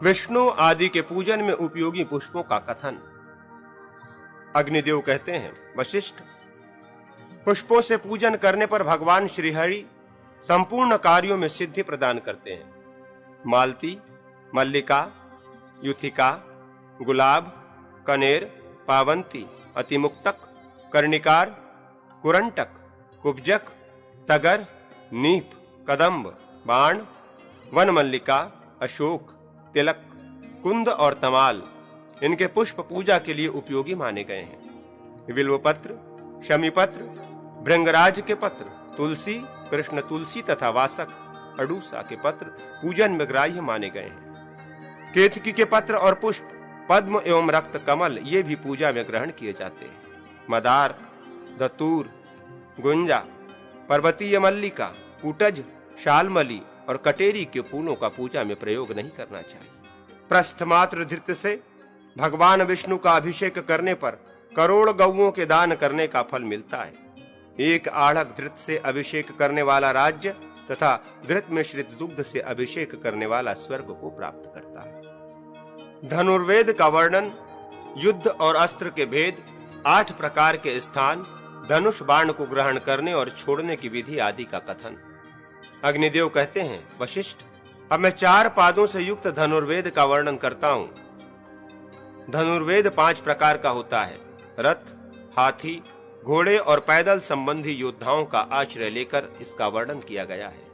विष्णु आदि के पूजन में उपयोगी पुष्पों का कथन। अग्निदेव कहते हैं, वशिष्ठ, पुष्पों से पूजन करने पर भगवान श्रीहरि संपूर्ण कार्यों में सिद्धि प्रदान करते हैं। मालती, मल्लिका, युथिका, गुलाब, कनेर, पावंती, अतिमुक्तक, कर्णिकार, कुरंटक, कुब्जक, तगर, नीप, कदंब, बाण, वन मल्लिका, अशोक, तिलक, कुंद और तमाल इनके पुष्प पूजा के लिए उपयोगी माने गए हैं। बिल्वपत्र, शमीपत्र, भृंगराज के पत्र, तुलसी, कृष्ण तुलसी तथा वासक, अडूसा के पत्र पूजन में ग्राह्य माने गए हैं। केतकी के पत्र और पुष्प, पद्म एवं रक्त कमल ये भी पूजा में ग्रहण किए जाते हैं। मदार, धतूर, गुंजा, पर्वतीय मल्लिका, कुटज, शालमली और कटेरी के फूलों का पूजा में प्रयोग नहीं करना चाहिए। प्रस्थमात्र धृत से भगवान विष्णु का अभिषेक करने पर करोड़ गौओं के दान करने का फल मिलता है। एक आढ़क धृत से अभिषेक करने वाला राज्य तथा धृत मिश्रित दुग्ध से अभिषेक करने वाला स्वर्ग को प्राप्त करता है। धनुर्वेद का वर्णन, युद्ध और अस्त्र के भेद, 8 प्रकार के स्थान, धनुष बाण को ग्रहण करने और छोड़ने की विधि आदि का कथन। अग्निदेव कहते हैं, वशिष्ठ, अब मैं 4 पादों से युक्त धनुर्वेद का वर्णन करता हूं। धनुर्वेद 5 प्रकार का होता है। रथ, हाथी, घोड़े और पैदल संबंधी योद्धाओं का आश्रय लेकर इसका वर्णन किया गया है।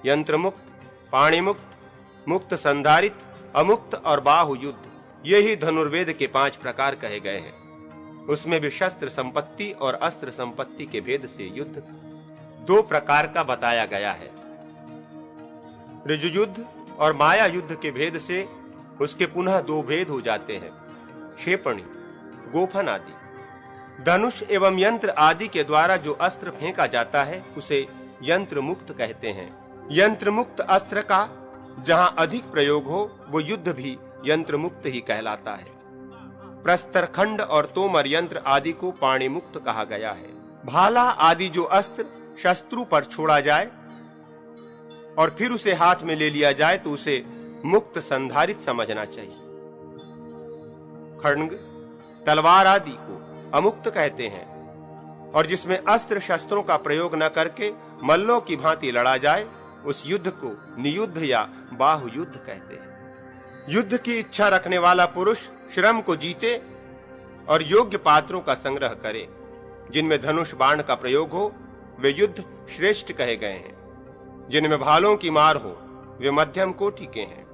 यंत्र मुक्त, पाणी मुक्त, मुक्त संधारित, अमुक्त और बाहु युद्ध, ये ही धनुर्वेद के 5 प्रकार कहे गए हैं। उसमें भी शस्त्र संपत्ति और अस्त्र संपत्ति के भेद से युद्ध 2 प्रकार का बताया गया है। ऋजु युद्ध और माया युद्ध के भेद से उसके पुनः 2 भेद हो जाते हैं, क्षेपणी, गोफन आदि। धनुष एवं यंत्र आदि के द्वारा जो अस्त्र फेंका जाता है उसे यंत्र मुक्त कहते हैं। यंत्र मुक्त अस्त्र का जहां अधिक प्रयोग हो वो युद्ध भी यंत्र मुक्त ही कहलाता है। प्रस्तरखंड और तोमर यंत्र आदि को पाणी मुक्त कहा गया है। भाला आदि जो अस्त्र शत्रु पर छोड़ा जाए और फिर उसे हाथ में ले लिया जाए तो उसे मुक्त संधारित समझना चाहिए। खड्ग, तलवार आदि को अमुक्त कहते हैं और जिसमें अस्त्र शस्त्रों का प्रयोग न करके मल्लों की भांति लड़ा जाए उस युद्ध को नियुद्ध या बाहु युद्ध कहते हैं। युद्ध की इच्छा रखने वाला पुरुष श्रम को जीते और योग्य पात्रों का संग्रह करे। जिनमें धनुष बाण का प्रयोग हो वे युद्ध श्रेष्ठ कहे गए हैं। जिनमें भालों की मार हो वे मध्यम कोटि के हैं।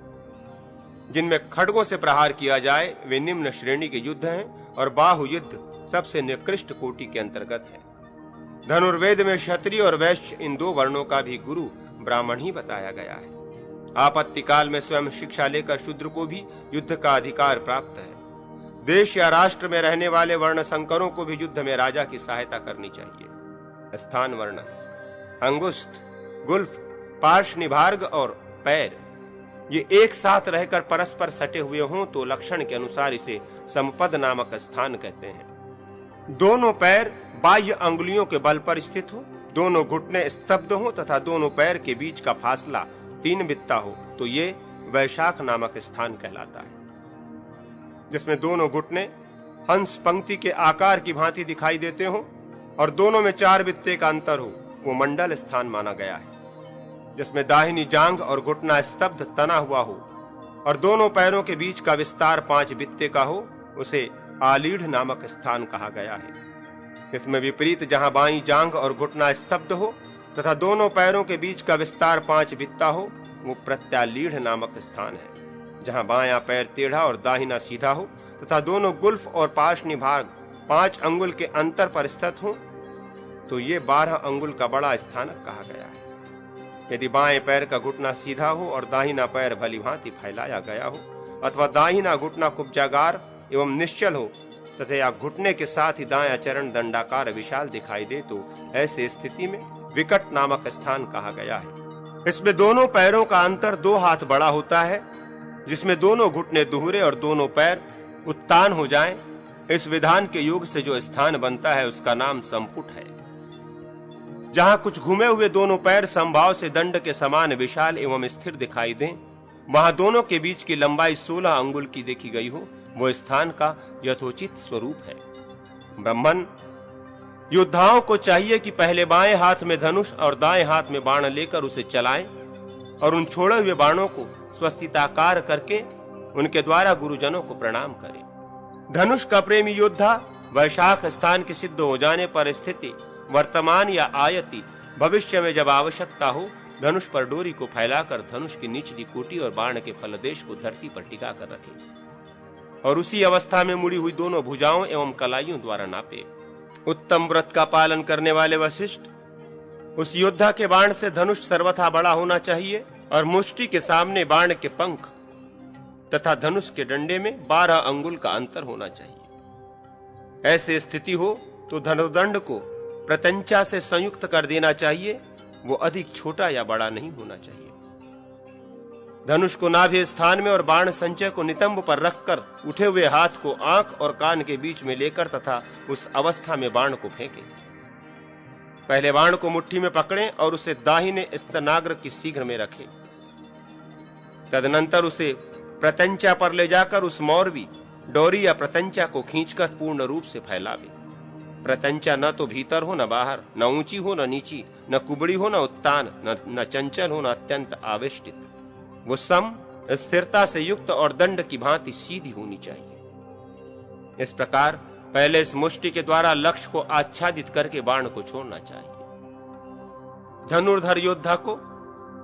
जिनमें खड्गों से प्रहार किया जाए वे निम्न श्रेणी के युद्ध हैं और बाहु युद्ध सबसे निकृष्ट कोटि के अंतर्गत है। धनुर्वेद में क्षत्रिय और वैश्य इन 2 वर्णों का भी गुरु ब्राह्मण ही बताया गया है। आपत्ति काल में स्वयं शिक्षा लेकर शूद्र को भी युद्ध का अधिकार प्राप्त है। देश या राष्ट्र में रहने वाले वर्ण संकरों को भी युद्ध में राजा की सहायता करनी चाहिए। स्थान वर्णन, अंगुष्ठ, गुल्फ, पार्श्वनिभार्ग और पैर ये एक साथ रहकर परस्पर सटे हुए हों तो लक्षण के अनुसार इसे समपद नामक स्थान कहते हैं। दोनों पैर बाह्य अंगुलियों के बल पर स्थित हो, दोनों घुटने स्तब्ध हो तथा दोनों पैर के बीच का फासला 3 बित्ता हो तो ये वैशाख नामक स्थान कहलाता है। जिसमें दोनों घुटने हंस पंक्ति के आकार की भांति दिखाई देते हो और दोनों में 4 बित्ते का अंतर हो वो मंडल स्थान माना गया है। जिसमें दाहिनी जांघ और घुटना स्तब्ध तना हुआ हो और दोनों पैरों के बीच का विस्तार 5 बित्ते का हो उसे आलीढ़ नामक स्थान कहा गया है। इसमें विपरीत जहां बाईं जांघ और घुटना स्तब्ध हो तथा दोनों पैरों के बीच का विस्तार 5 बित्ता हो वो प्रत्यालीढ़ नामक स्थान है। जहां बायां पैर टेढ़ा और दाहिना सीधा हो तथा दोनों गुल्फ और पार्श्वनिभाग 5 अंगुल के अंतर पर स्थित हो तो ये 12 अंगुल का बड़ा स्थानक कहा गया है। यदि बाएं पैर का घुटना सीधा हो और दाहिना पैर भली भांति फैलाया गया हो अथवा दाहिना घुटना कुब्जागार एवं निश्चल हो तथा या घुटने के साथ ही दायां चरण दंडाकार विशाल दिखाई दे तो ऐसे स्थिति में विकट नामक स्थान कहा गया है। इसमें दोनों पैरों का अंतर 2 हाथ बड़ा होता है। जिसमें दोनों घुटने दुहरे और दोनों पैर उत्तान हो जाएं। इस विधान के योग से जो स्थान बनता है उसका नाम संपुट है। जहां कुछ घूमे हुए दोनों पैर समभाव से दंड के समान विशाल एवं स्थिर दिखाई दें वहां दोनों के बीच की लंबाई 16 अंगुल की देखी गई हो, वो स्थान का यथोचित स्वरूप है। ब्राह्मण, योद्धाओं को चाहिए कि पहले बाएं हाथ में धनुष और दाएं हाथ में बाण लेकर उसे चलाएं और उन छोड़े हुए बाणों को स्वस्तिताकार करके उनके द्वारा गुरुजनों को प्रणाम करें। धनुष का प्रेमी योद्धा वैशाख स्थान के सिद्ध हो जाने पर स्थिति, वर्तमान या आयति, भविष्य में जब आवश्यकता हो, धनुष पर डोरी को फैलाकर धनुष की निचली कोटि और बाण के फलदेश को धरती पर टिका कर रखे और उसी अवस्था में मुड़ी हुई दोनों भुजाओं एवं कलाइयों द्वारा नापे। उत्तम व्रत का पालन करने वाले वशिष्ठ, उस योद्धा के बाण से धनुष सर्वथा बड़ा होना चाहिए और मुष्टि के सामने बाण के पंख तथा धनुष के डंडे में 12 अंगुल का अंतर होना चाहिए। ऐसी स्थिति हो तो धनुर्दंड को प्रत्यंचा से संयुक्त कर देना चाहिए, वो अधिक छोटा या बड़ा नहीं होना चाहिए। धनुष को नाभि स्थान में और बाण संचय को नितंब पर रखकर उठे हुए हाथ को आंख और कान के बीच में लेकर तथा उस अवस्था में बाण को फेंके। पहले बाण को मुट्ठी में पकड़ें और उसे दाहिने स्तनाग्र की शीघ्र में रखें। तदनंतर उसे प्रत्यंचा पर ले जाकर उस मौरवी, डोरी या प्रत्यंचा को खींचकर पूर्ण रूप से फैलावे। प्रत्यंचा न तो भीतर हो न बाहर, न ऊंची हो न नीची, न कुबड़ी हो न उत्तान, न चंचल हो न अत्यंत आवेष्टित। वो सम, स्थिरता से युक्त और दंड की भांति सीधी होनी चाहिए। इस प्रकार पहले इस मुष्टि के द्वारा लक्ष्य को आच्छादित करके बाण को छोड़ना चाहिए। धनुर्धर योद्धा को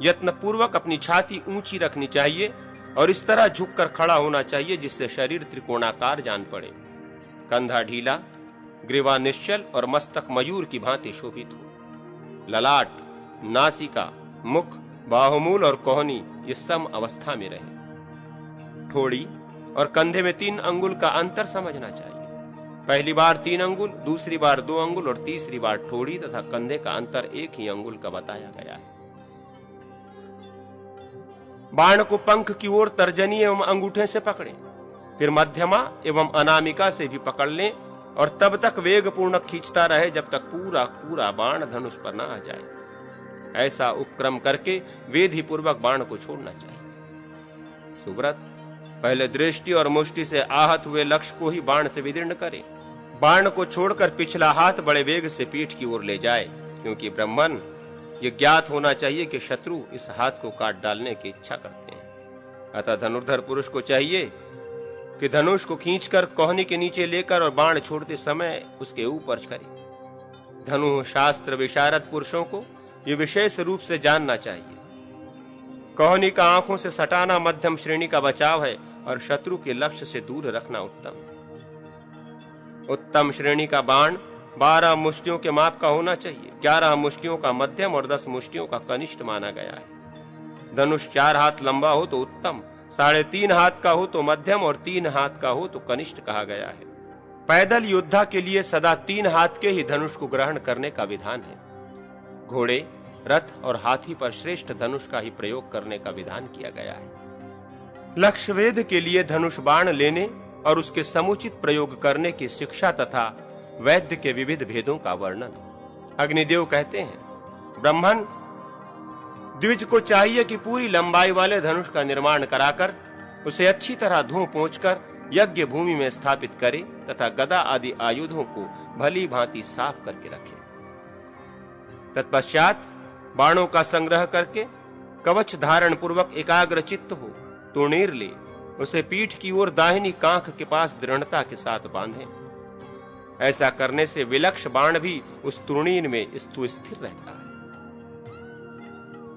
यत्न पूर्वक अपनी छाती ऊंची रखनी चाहिए और इस तरह झुककर खड़ा होना चाहिए जिससे शरीर त्रिकोणाकार जान पड़े, कंधा ढीला, ग्रीवा निश्चल और मस्तक मयूर की भांति शोभित हो। ललाट, नासिका, मुख, बाहुमूल और कोहनी ये सम अवस्था में रहे। ठोड़ी और कंधे में 3 अंगुल का अंतर समझना चाहिए। पहली बार 3 अंगुल, दूसरी बार 2 अंगुल और तीसरी बार ठोड़ी तथा कंधे का अंतर 1 ही अंगुल का बताया गया है। बाण को पंख की ओर तर्जनी एवं अंगूठे से पकड़ें, फिर मध्यमा एवं अनामिका से भी पकड़ लें और तब तक वेग पूर्ण खींचता रहे जब तक पूरा पूरा बाण धनुष पर न आ जाए। ऐसा उपक्रम करके विधि पूर्वक बाण को छोड़ना चाहिए। सुव्रत, पहले दृष्टि और मुष्टि से आहत हुए लक्ष्य को ही बाण से विदीर्ण करें। बाण को छोड़कर पिछला हाथ बड़े वेग से पीठ की ओर ले जाए, क्योंकि ब्राह्मण ये ज्ञात होना चाहिए कि शत्रु इस हाथ को काट डालने की इच्छा करते हैं। अतः धनुर्धर पुरुष को चाहिए कि धनुष को खींचकर कोहनी के नीचे लेकर और बाण छोड़ते समय उसके ऊपर करे। धनु शास्त्र विशारद पुरुषों को ये विशेष रूप से जानना चाहिए। कोहनी का आंखों से सटाना मध्यम श्रेणी का बचाव है और शत्रु के लक्ष्य से दूर रखना उत्तम। उत्तम श्रेणी का बाण 12 मुष्टियों के माप का होना चाहिए। 11 मुष्टियों का मध्यम और 10 मुष्टियों का कनिष्ठ माना गया है। धनुष 4 हाथ लंबा हो तो उत्तम, 3.5 हाथ का हो तो मध्यम और 3 हाथ का हो तो कनिष्ठ कहा गया है। पैदल योद्धा के लिए सदा 3 हाथ के ही धनुष को ग्रहण करने का विधान है। घोड़े, रथ और हाथी पर श्रेष्ठ धनुष का ही प्रयोग करने का विधान किया गया है। लक्ष्य वेध के लिए धनुष बाण लेने और उसके समुचित प्रयोग करने की शिक्षा तथा वैद्य के विविध भेदों का वर्णन। अग्निदेव कहते हैं, ब्राह्मण, द्विज को चाहिए कि पूरी लंबाई वाले धनुष का निर्माण कराकर उसे अच्छी तरह धो पोंछकर यज्ञ भूमि में स्थापित करे तथा गदा आदि आयुधों को भली भांति साफ करके रखे। तत्पश्चात बाणों का संग्रह करके कवच धारण पूर्वक एकाग्र चित्त हो तुर्णीर ले उसे पीठ की ओर दाहिनी कांख के पास दृढ़ता के साथ बांधे। ऐसा करने से विलक्ष बाण भी उस तुर्णीर में स्थिर रहता है।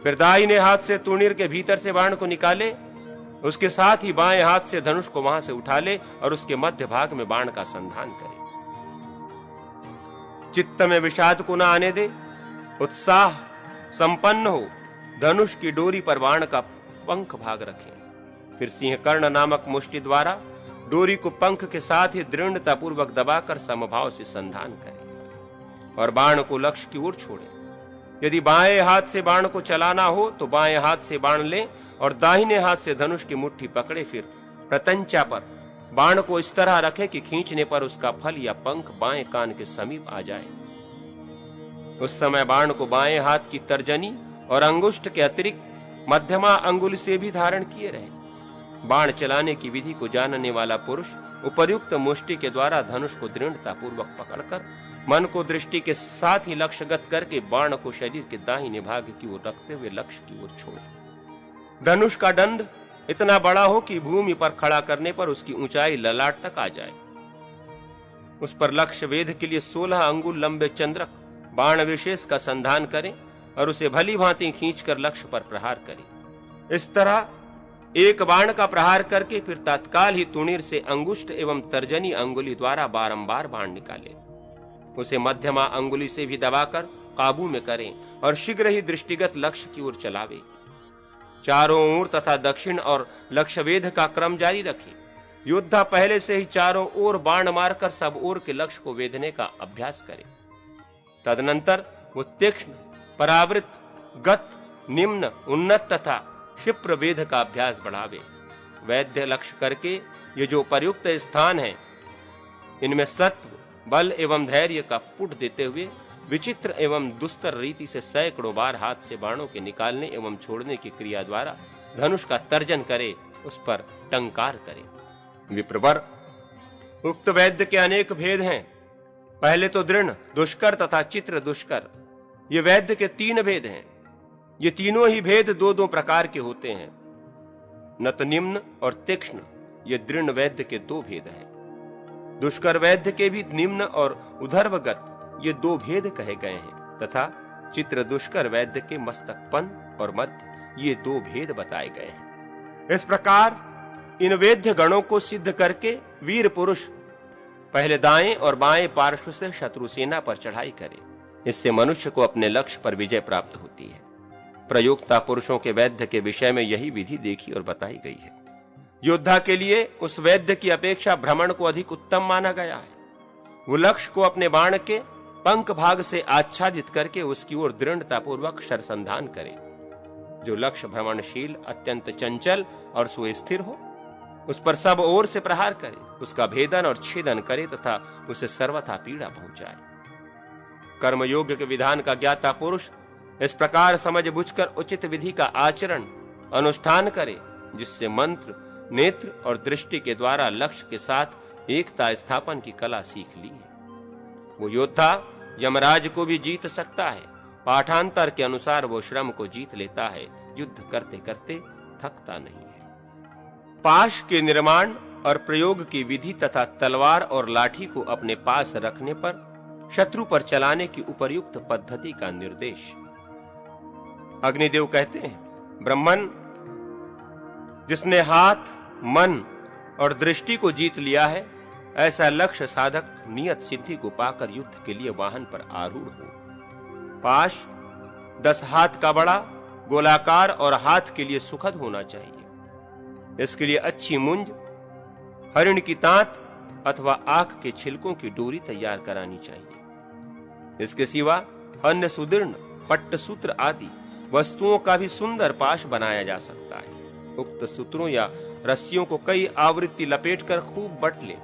फिर दाहिने हाथ से तुर्णीर के भीतर से बाण को निकाले, उसके साथ ही बाएं हाथ से धनुष को वहां से उठा ले और उसके मध्य भाग में बाण का संधान करे। चित्त में विषाद को न आने दे, उत्साह संपन्न हो धनुष की डोरी पर बाण का पंख भाग रखें। फिर सिंह कर्ण नामक मुष्टि द्वारा डोरी को पंख के साथ ही दृढ़ता पूर्वक दबाकर समभाव से संधान करें और बाण को लक्ष्य की ओर छोड़ें। यदि बाएं हाथ से बाण को चलाना हो तो बाएं हाथ से बाण लें और दाहिने हाथ से धनुष की मुट्ठी पकड़े। फिर प्रत्यंचा पर बाण को इस तरह रखे कि खींचने पर उसका फल या पंख बाएं कान के समीप आ जाए। उस समय बाण को बाएं हाथ की तर्जनी और अंगुष्ठ के अतिरिक्त मध्यमा अंगुल से भी धारण किए रहे। बाण चलाने की विधि को जानने वाला पुरुष उपर्युक्त मुष्टि के द्वारा धनुष को दृढ़ता पूर्वक पकड़कर मन को दृष्टि के साथ ही लक्ष्यगत करके बाण को शरीर के दाहिने भाग की ओर रखते हुए लक्ष्य की ओर छोड़े। धनुष का दंड इतना बड़ा हो कि भूमि पर खड़ा करने पर उसकी ऊंचाई ललाट तक आ जाए। उस पर लक्ष्य वेध के लिए 16 अंगुल लंबे चंद्रक बाण विशेष का संधान करें और उसे भली भांति खींचकर लक्ष्य पर प्रहार करें। इस तरह एक बाण का प्रहार करके फिर तत्काल ही तुणीर से अंगुष्ठ एवं तर्जनी अंगुली द्वारा बारंबार बाण निकाले। उसे मध्यमा अंगुली से भी दबाकर काबू में करें और शीघ्र ही दृष्टिगत लक्ष्य की ओर चलावे। चारों ओर तथा दक्षिण और लक्ष्य वेध का क्रम जारी रखे। योद्धा पहले से ही चारों ओर बाण मारकर सब ओर के लक्ष्य को वेधने का अभ्यास करे। तदनंतर वो तीक्ष्ण, परावृत, गत, निम्न, उन्नत तथा क्षिप्र वेध का अभ्यास बढ़ावे। वैद्य लक्ष्य करके ये जो प्रयुक्त स्थान है, इनमें सत्व, बल एवं धैर्य का पुट देते हुए विचित्र एवं दुस्तर रीति से सैकड़ों बार हाथ से बाणों के निकालने एवं छोड़ने की क्रिया द्वारा धनुष का तर्जन करे, उस पर टंकार करे। विप्रवर, उक्त वैद्य के अनेक भेद हैं। पहले तो दृढ़, दुष्कर तथा चित्र दुष्कर, ये वैद्य के 3 भेद हैं। ये तीनों ही भेद 2-2 प्रकार के होते हैं। नत, निम्न और तीक्ष्ण, ये दृढ़ वैद्य के 2 भेद हैं। दुष्कर वैद्य के भी निम्न और उधर्वगत ये 2 भेद कहे गए हैं तथा चित्र दुष्कर वैद्य के मस्तकपन और मध्य ये 2 भेद बताए गए हैं। इस प्रकार इन वेद्य गणों को सिद्ध करके वीर पुरुष पहले दाएं और बाएं पार्श्व से शत्रु सेना पर चढ़ाई करे। इससे मनुष्य को अपने लक्ष्य पर विजय प्राप्त होती है। प्रयोक्ता पुरुषों के वैद्य के विषय में यही विधि देखी और बताई गई है। योद्धा के लिए उस वैद्य की अपेक्षा भ्रमण को अधिक उत्तम माना गया है। वो लक्ष्य को अपने बाण के पंख भाग से आच्छादित करके उसकी ओर दृढ़ता पूर्वक शरसंधान करे। जो लक्ष्य भ्रमणशील, अत्यंत चंचल और सुस्थिर हो, उस पर सब ओर से प्रहार करे, उसका भेदन और छेदन करे तथा उसे सर्वथा पीड़ा पहुंचाए। कर्मयोग के विधान का ज्ञाता पुरुष इस प्रकार समझ बुझकर उचित विधि का आचरण अनुष्ठान करे, जिससे मंत्र, नेत्र और दृष्टि के द्वारा लक्ष्य के साथ एकता स्थापन की कला सीख ली है। वो योद्धा यमराज को भी जीत सकता है। पाठांतर के अनुसार वो श्रम को जीत लेता है, युद्ध करते करते थकता नहीं है। पाश के निर्माण और प्रयोग की विधि तथा तलवार और लाठी को अपने पास रखने पर शत्रु पर चलाने की उपर्युक्त पद्धति का निर्देश। अग्निदेव कहते हैं, ब्रह्मन, जिसने हाथ, मन और दृष्टि को जीत लिया है, ऐसा लक्ष्य साधक नियत सिद्धि को पाकर युद्ध के लिए वाहन पर आरूढ़ हो। पाश 10 हाथ का बड़ा, गोलाकार और हाथ के लिए सुखद होना चाहिए। इसके लिए अच्छी मुंज, हरिण की तांत अथवा आंख के छिलकों की डोरी तैयार करानी चाहिए। इसके सिवा अन्य सुदृढ़, पट्टसूत्र आदि वस्तुओं का भी सुंदर पाश बनाया जा सकता है। उक्त सूत्रों या रस्सियों को कई आवृत्ति लपेटकर खूब बट ले।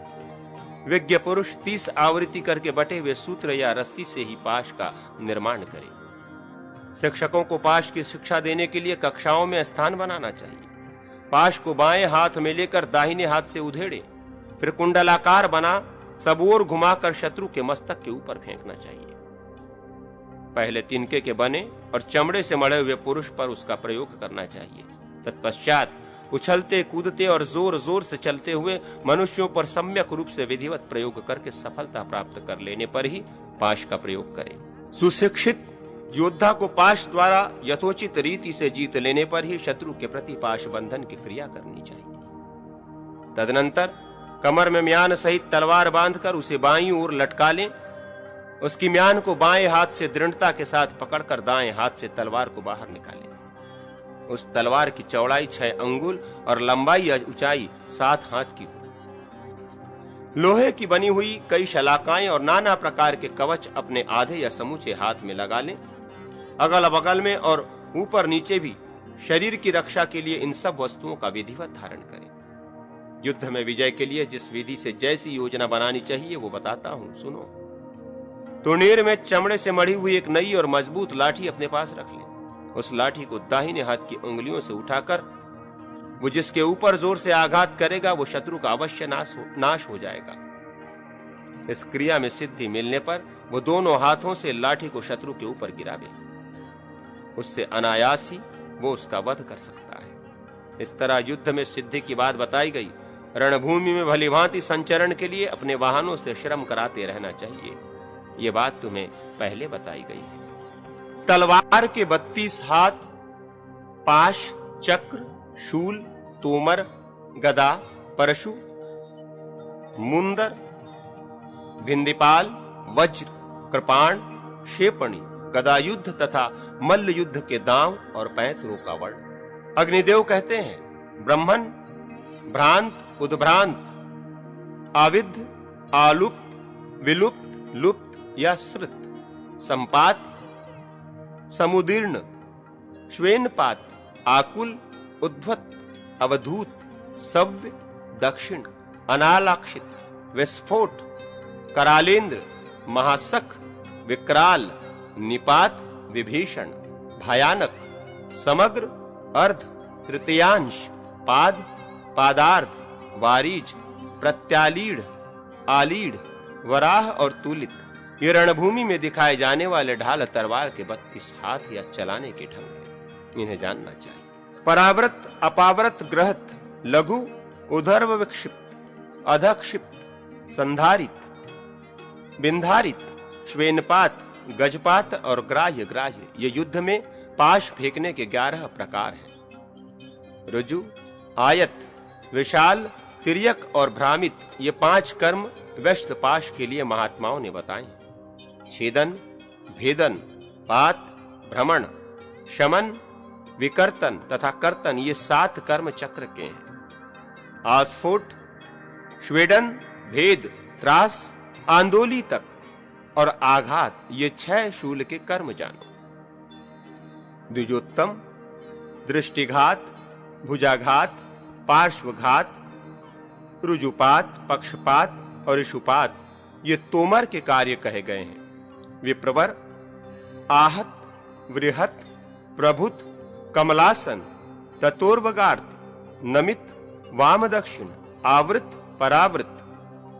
विज्ञ पुरुष 30 आवृत्ति करके बटे हुए सूत्र या रस्सी से ही पाश का निर्माण करे। शिक्षकों को पाश की शिक्षा देने के लिए कक्षाओं में स्थान बनाना चाहिए। पाश को बाएं हाथ में लेकर दाहिने हाथ से उधेड़े, फिर कुंडलाकार बना सब ओर घुमाकर शत्रु के मस्तक के ऊपर फेंकना चाहिए। पहले तिनके के बने और चमड़े से मढ़े हुए पुरुष पर उसका प्रयोग करना चाहिए। तत्पश्चात उछलते, कूदते और जोर जोर से चलते हुए मनुष्यों पर सम्यक रूप से विधिवत प्रयोग करके सफलता प्राप्त कर लेने पर ही पाश का प्रयोग करें। सुशिक्षित योद्धा को पाश द्वारा यथोचित रीति से जीत लेने पर ही शत्रु के प्रति पाश बंधन की क्रिया करनी चाहिए। तदनंतर कमर में म्यान सहित तलवार बांधकर उसे बाईं ओर लटका लें। उसकी म्यान को बाएं हाथ से दृढ़ता के साथ पकड़कर दाएं हाथ से तलवार को बाहर निकालें। उस तलवार की चौड़ाई 6 अंगुल और लंबाई या ऊंचाई 7 हाथ की हो। लोहे की बनी हुई कई शलाकाएं और नाना प्रकार के कवच अपने आधे या समूचे हाथ में लगा लें। अगल बगल में और ऊपर नीचे भी शरीर की रक्षा के लिए इन सब वस्तुओं का विधिवत धारण करें। युद्ध में विजय के लिए जिस विधि से जैसी योजना बनानी चाहिए वो बताता हूं, सुनो। तुर्नेर में चमड़े से मढ़ी हुई एक नई और मजबूत लाठी अपने पास रख लें। उस लाठी को दाहिने हाथ की उंगलियों से उठाकर वो जिसके ऊपर जोर से आघात करेगा वो शत्रु का अवश्य नाश हो जाएगा। इस क्रिया में सिद्धि मिलने पर वो दोनों हाथों से लाठी को शत्रु के ऊपर गिरावे, उससे अनायास ही वो उसका वध कर सकता है। इस तरह युद्ध में सिद्धि की बात बताई गई। रणभूमि में भलीभांति संचरण के लिए अपने वाहनों से श्रम कराते रहना चाहिए, ये बात तुम्हें पहले बताई गई है। तलवार के 32 हाथ, पाश, चक्र, शूल, तोमर, गदा, परशु, मुंदर, भिंदीपाल, वज्र, कृपाण, क्षेपणी, गदा युद्ध तथा मल्ल युद्ध के दांव और पैंतरों का वर्ण। अग्निदेव कहते हैं, ब्रह्मन, भ्रांत, उद्भ्रांत, आविद्ध, आलुप्त, विलुप्त, लुप्त या श्रुत, संपात, समुदीर्ण, श्वेनपात, आकुल, उद्भत, अवधूत, सव्य, दक्षिण, अनालाक्षित, विस्फोट, करालेंद्र, महासख, विकराल, निपात, विभीषण, भयानक, समग्र, अर्ध, तृतीयांश, पाद, पादार्ध, वारीज, प्रत्यालीढ़, आलीढ़, वराह और तुलित, ये रणभूमि में दिखाए जाने वाले ढाल तलवार के 32 हाथ या चलाने के ढंग हैं, इन्हें जानना चाहिए। पराव्रत, अपाव्रत, ग्रहत, लघु, उधर्व विक्षिप्त, अधक्षिप्त, संधारित, बिंधारित, श्वेनपात, गजपात और ग्राह्य ग्राह्य, ये युद्ध में पाश फेंकने के 11 प्रकार हैं। रुजु, आयत, विशाल, तिर्यक और भ्रामित, ये 5 कर्म व्यस्त पाश के लिए महात्माओं ने बताए। छेदन, भेदन, पात, भ्रमण, शमन, विकर्तन तथा कर्तन, ये 7 कर्म चक्र के हैं। आस्फोट, श्वेदन, भेद, त्रास, आंदोली तक और आघात, ये 6 शूल के कर्म जानो। द्विजोत्तम, दृष्टिघात, भुजाघात, पार्श्वघात, रुजुपात, पक्षपात और इशुपात, ये तोमर के कार्य कहे गए हैं। विप्रवर, आहत, वृहत, प्रभुत, कमलासन, ततोर्वगार्थ, नमित, वाम दक्षिण, आवृत, परावृत,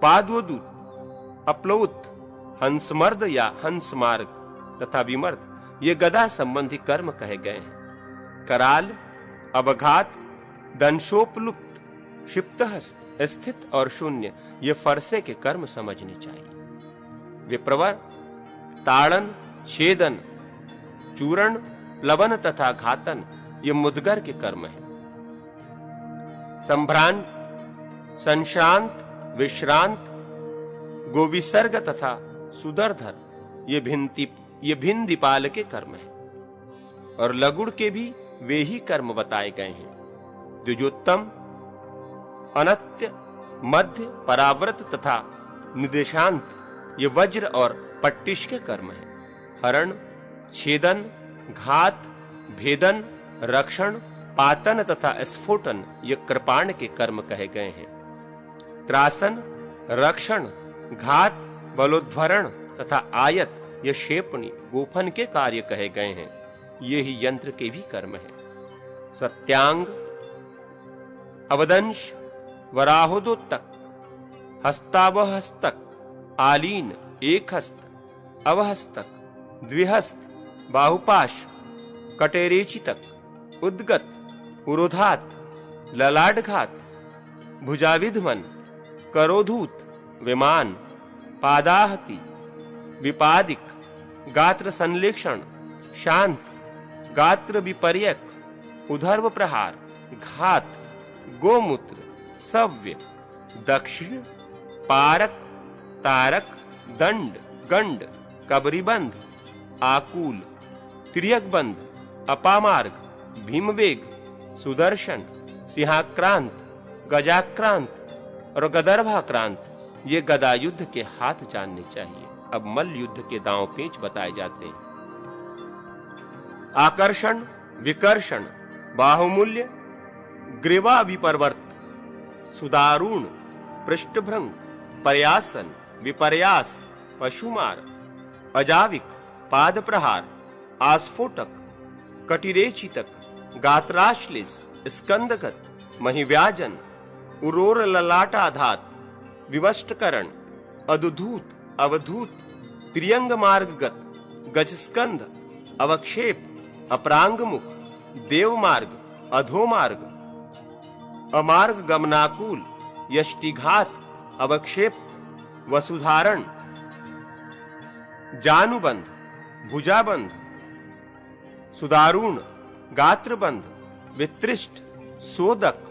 पाद्वदूत, अपलौत, हंसमर्द या हंसमार्ग तथा विमर्द, ये गदा संबंधी कर्म कहे गए हैं। कराल, अवघात, दंशोपलुप्त, क्षिप्तहस्त, स्थित और शून्य, ये फरसे के कर्म समझने चाहिए। विप्रवर, ताड़न, छेदन, चूरण, प्लवन तथा घातन, ये मुदगर के कर्म हैं। संभ्रांत, संश्रांत, विश्रांत, गोविसर्ग तथा सुदर्धर, ये भिंदीपाल के कर्म हैं। और लगुड़ के भी वे ही कर्म बताए गए हैं। द्विजोत्तम, अनत्य, मध्य, पराव्रत तथा निदेशांत, ये वज्र और पट्टिश के कर्म हैं। हरण, छेदन, घात, भेदन, रक्षण, पातन तथा स्फोटन, ये कृपाण के कर्म कहे गए हैं। त्रासन, रक्षण, घात, बलोध्वरण तथा आयत, ये क्षेपणी, गोफन के कार्य कहे गए हैं। ये ही यंत्र के भी कर्म हैं। सत्यांग, अवदंश, वराहोदोत्तक, हस्तावहस्तक, आलीन, एकहस्त, अवहस्तक, द्विहस्त, बाहुपाश, कटेरेचितक, उद्गत, उरोधात, ललाटघात, भुजाविधमन, करोधूत, विमान, पादाहति, विपादिक, गात्र संलेक्षण, शांत, गात्र विपर्यक, उधर्व प्रहार, घात, गोमूत्र, सव्य, दक्षिण, पारक, तारक, दंड, गंड, कबरीबंध, आकूल, त्रियकबंध, अपामार्ग, भीमवेग, सुदर्शन, सिंहाक्रांत, गजाक्रांत और गदर्भाक्रांत, ये गदा युद्ध के हाथ जानने चाहिए। अब मल्ल युद्ध के दांव पेच बताए जाते हैं। आकर्षण, विकर्षण, बाहुमूल्य, ग्रीवा विपर्वर्त, सुदारुण, पृष्ठभृंग, पर्यासन, विपर्यास, पशुमार, अजाविक, पाद प्रहार, आस्फोटक, कटिरेचितक, गात्राश्लिष, स्कंदगत, महिव्याजन, उरोर ललाटाधात, विवष्टकरण, अदुधूत, अवधूत, त्रियंग मार्गगत, गजस्कंध, अवक्षेप, अपरांगमुख, देवमार्ग, अधोमार्ग, अमार्ग गमनाकुल, यष्टिघात, अवक्षेप, वसुधारण, जानुबंध, भुजाबंध, सुदारुण, गात्रबंध, वित्रिष्ट, सोदक,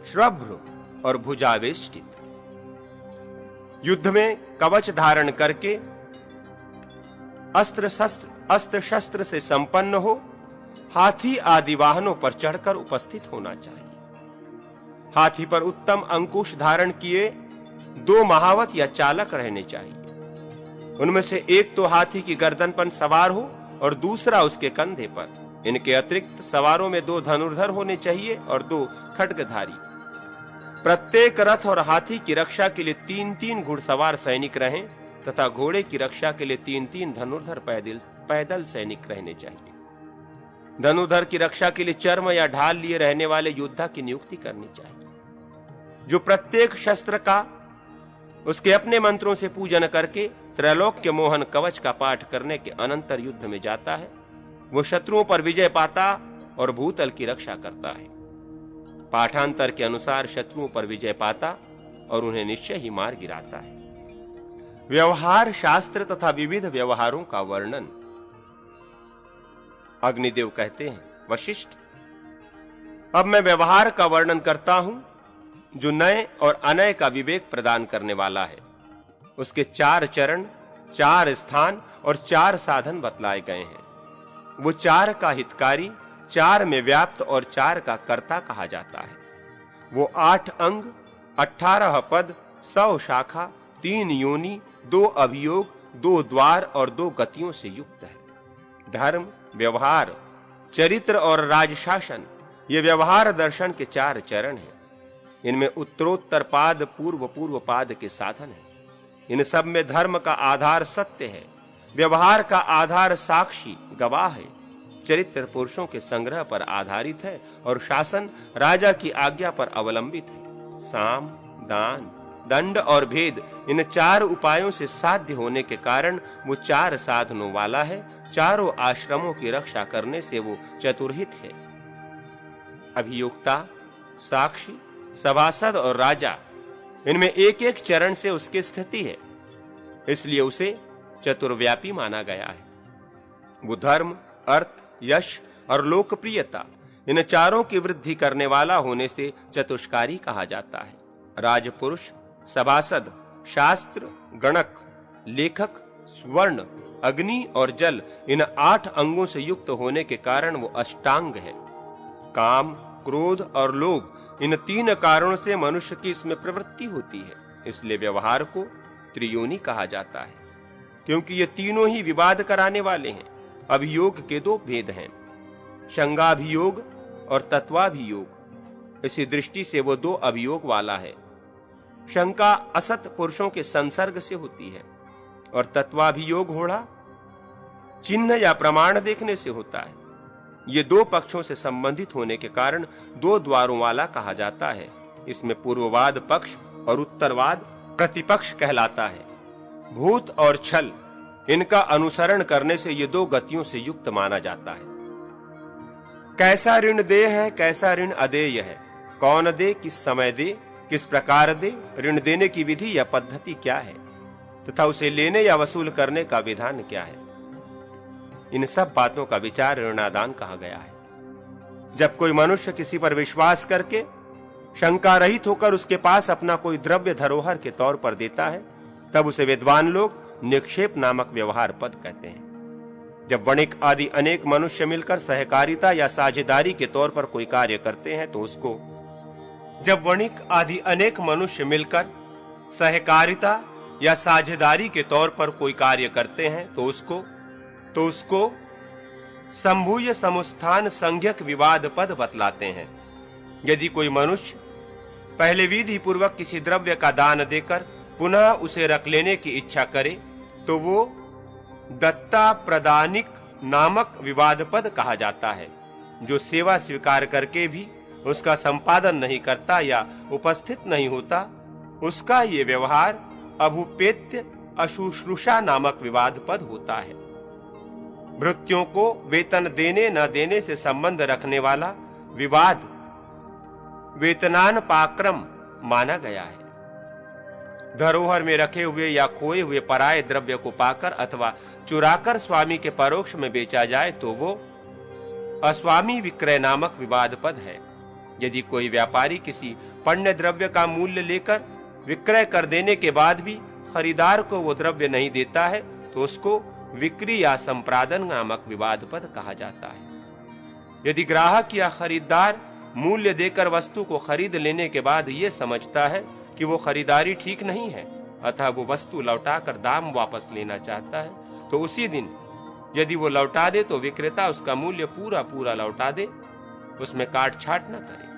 श्रभ्र और भुजावेष्टित। युद्ध में कवच धारण करके अस्त्र शस्त्र से संपन्न हो, हाथी आदि वाहनों पर चढ़कर उपस्थित होना चाहिए। हाथी पर उत्तम अंकुश धारण किए 2 महावत या चालक रहने चाहिए। उनमें से एक तो हाथी की गर्दन पर सवार हो और दूसरा उसके कंधे पर। इनके अतिरिक्त सवारों में 2 धनुर्धर होने चाहिए और 2 खड्गधारी। प्रत्येक रथ और हाथी की रक्षा के लिए 3-3 घुड़सवार सैनिक रहें तथा घोड़े की रक्षा के लिए 3-3 धनुर्धर पैदल सैनिक रहने चाहिए। धनुर्धर की रक्षा के लिए चर्म या ढाल लिए रहने वाले योद्धा की नियुक्ति करनी चाहिए, जो प्रत्येक शस्त्र का उसके अपने मंत्रों से पूजन करके त्रैलोक्य मोहन कवच का पाठ करने के अनंतर युद्ध में जाता है। वो शत्रुओं पर विजय पाता और भूतल की रक्षा करता है। पाठांतर के अनुसार शत्रुओं पर विजय पाता और उन्हें निश्चय ही मार गिराता है। व्यवहार शास्त्र तथा विविध व्यवहारों का वर्णन। अग्निदेव कहते हैं, वशिष्ठ, अब मैं व्यवहार का वर्णन करता हूं जो नए और अनय का विवेक प्रदान करने वाला है। उसके 4 चरण, 4 स्थान और 4 साधन बतलाए गए हैं। वो 4 का हितकारी, 4 में व्याप्त और 4 का कर्ता कहा जाता है। वो 8 अंग, 18 पद, 100 शाखा, 3 योनि, 2 अभियोग, 2 द्वार और 2 गतियों से युक्त है। धर्म, व्यवहार, चरित्र और राजशासन ये व्यवहार दर्शन के 4 चरण हैं। इनमें उत्तरोत्तर पाद, पूर्व पाद के साधन हैं। इन सब में धर्म का आधार सत्य है, व्यवहार का आधार साक्षी गवाह है, चरित्र पुरुषों के संग्रह पर आधारित है और शासन राजा की आज्ञा पर अवलंबित है। साम, दान, दंड और भेद इन 4 उपायों से साध्य होने के कारण वो 4 साधनों वाला है। चारों आश्रमों की रक्षा करने से वो चतुर्हित है। अभियोक्ता, साक्षी, सभासद और राजा, इनमें एक एक चरण से उसकी स्थिति है, इसलिए उसे चतुर्व्यापी माना गया है। वो धर्म, अर्थ, यश और लोकप्रियता इन चारों की वृद्धि करने वाला होने से चतुष्कारी कहा जाता है। राजपुरुष, सभासद, शास्त्र, गणक, लेखक, स्वर्ण, अग्नि और जल इन 8 अंगों से युक्त होने के कारण वो अष्टांग है। काम, क्रोध और लोभ इन 3 कारणों से मनुष्य की इसमें प्रवृत्ति होती है, इसलिए व्यवहार को त्रियोनि कहा जाता है, क्योंकि ये तीनों ही विवाद कराने वाले हैं। अभियोग के 2 भेद हैं, शंगाभियोग और तत्वाभियोग। इसी दृष्टि से वो 2 अभियोग वाला है। शंका असत पुरुषों के संसर्ग से होती है और तत्वाभियोग होड़ा चिन्ह या प्रमाण देखने से होता है। ये 2 पक्षों से संबंधित होने के कारण 2 द्वारों वाला कहा जाता है। इसमें पूर्ववाद पक्ष और उत्तरवाद प्रतिपक्ष कहलाता है। भूत और छल इनका अनुसरण करने से ये 2 गतियों से युक्त माना जाता है। कैसा ऋण देय है, कैसा ऋण अदेय है, कौन दे, किस समय दे, किस प्रकार दे, ऋण देने की विधि या पद्धति क्या है तथा उसे लेने या वसूल करने का विधान क्या है, इन सब बातों का विचार ऋणादान कहा गया है। जब कोई मनुष्य किसी पर विश्वास करके शंका रहित होकर उसके पास अपना कोई द्रव्य धरोहर के तौर पर देता है, तब उसे विद्वान लोग निक्षेप नामक व्यवहार पद कहते हैं। जब वणिक आदि अनेक मनुष्य मिलकर सहकारिता या साझेदारी के तौर पर कोई कार्य करते हैं तो उसको जब वणिक आदि अनेक मनुष्य मिलकर सहकारिता या साझेदारी के तौर पर कोई कार्य करते हैं तो उसको संभूय समुत्थान संज्ञक विवाद पद बतलाते हैं। यदि कोई मनुष्य पहले विधि पूर्वक किसी द्रव्य का दान देकर पुनः उसे रख लेने की इच्छा करे तो वो दत्ता प्रदानिक नामक विवाद पद कहा जाता है। जो सेवा स्वीकार करके भी उसका संपादन नहीं करता या उपस्थित नहीं होता, उसका ये व्यवहार अभुपेत्य अशुश्रूषा नामक विवादपद होता है। भृत्यों को वेतन देने न देने से संबंध रखने वाला विवाद वेतनान पाक्रम माना गया है। धरोहर में रखे हुए या खोए हुए पराये द्रव्य को पाकर अथवा चुराकर स्वामी के परोक्ष में बेचा जाए तो वो अस्वामी विक्रय नामक विवाद पद है। यदि कोई व्यापारी किसी पण्य द्रव्य का मूल्य लेकर विक्रय कर देने के बाद भी खरीदार को वो द्रव्य नहीं देता है तो उसको विक्री या संप्रादन नामक विवाद पद कहा जाता है। यदि ग्राहक या खरीदार मूल्य देकर वस्तु को खरीद लेने के बाद ये समझता है कि वो खरीदारी ठीक नहीं है, अतः वो वस्तु लौटाकर दाम वापस लेना चाहता है, तो उसी दिन यदि वो लौटा दे तो विक्रेता उसका मूल्य पूरा लौटा दे, उसमें काट छाट न करे।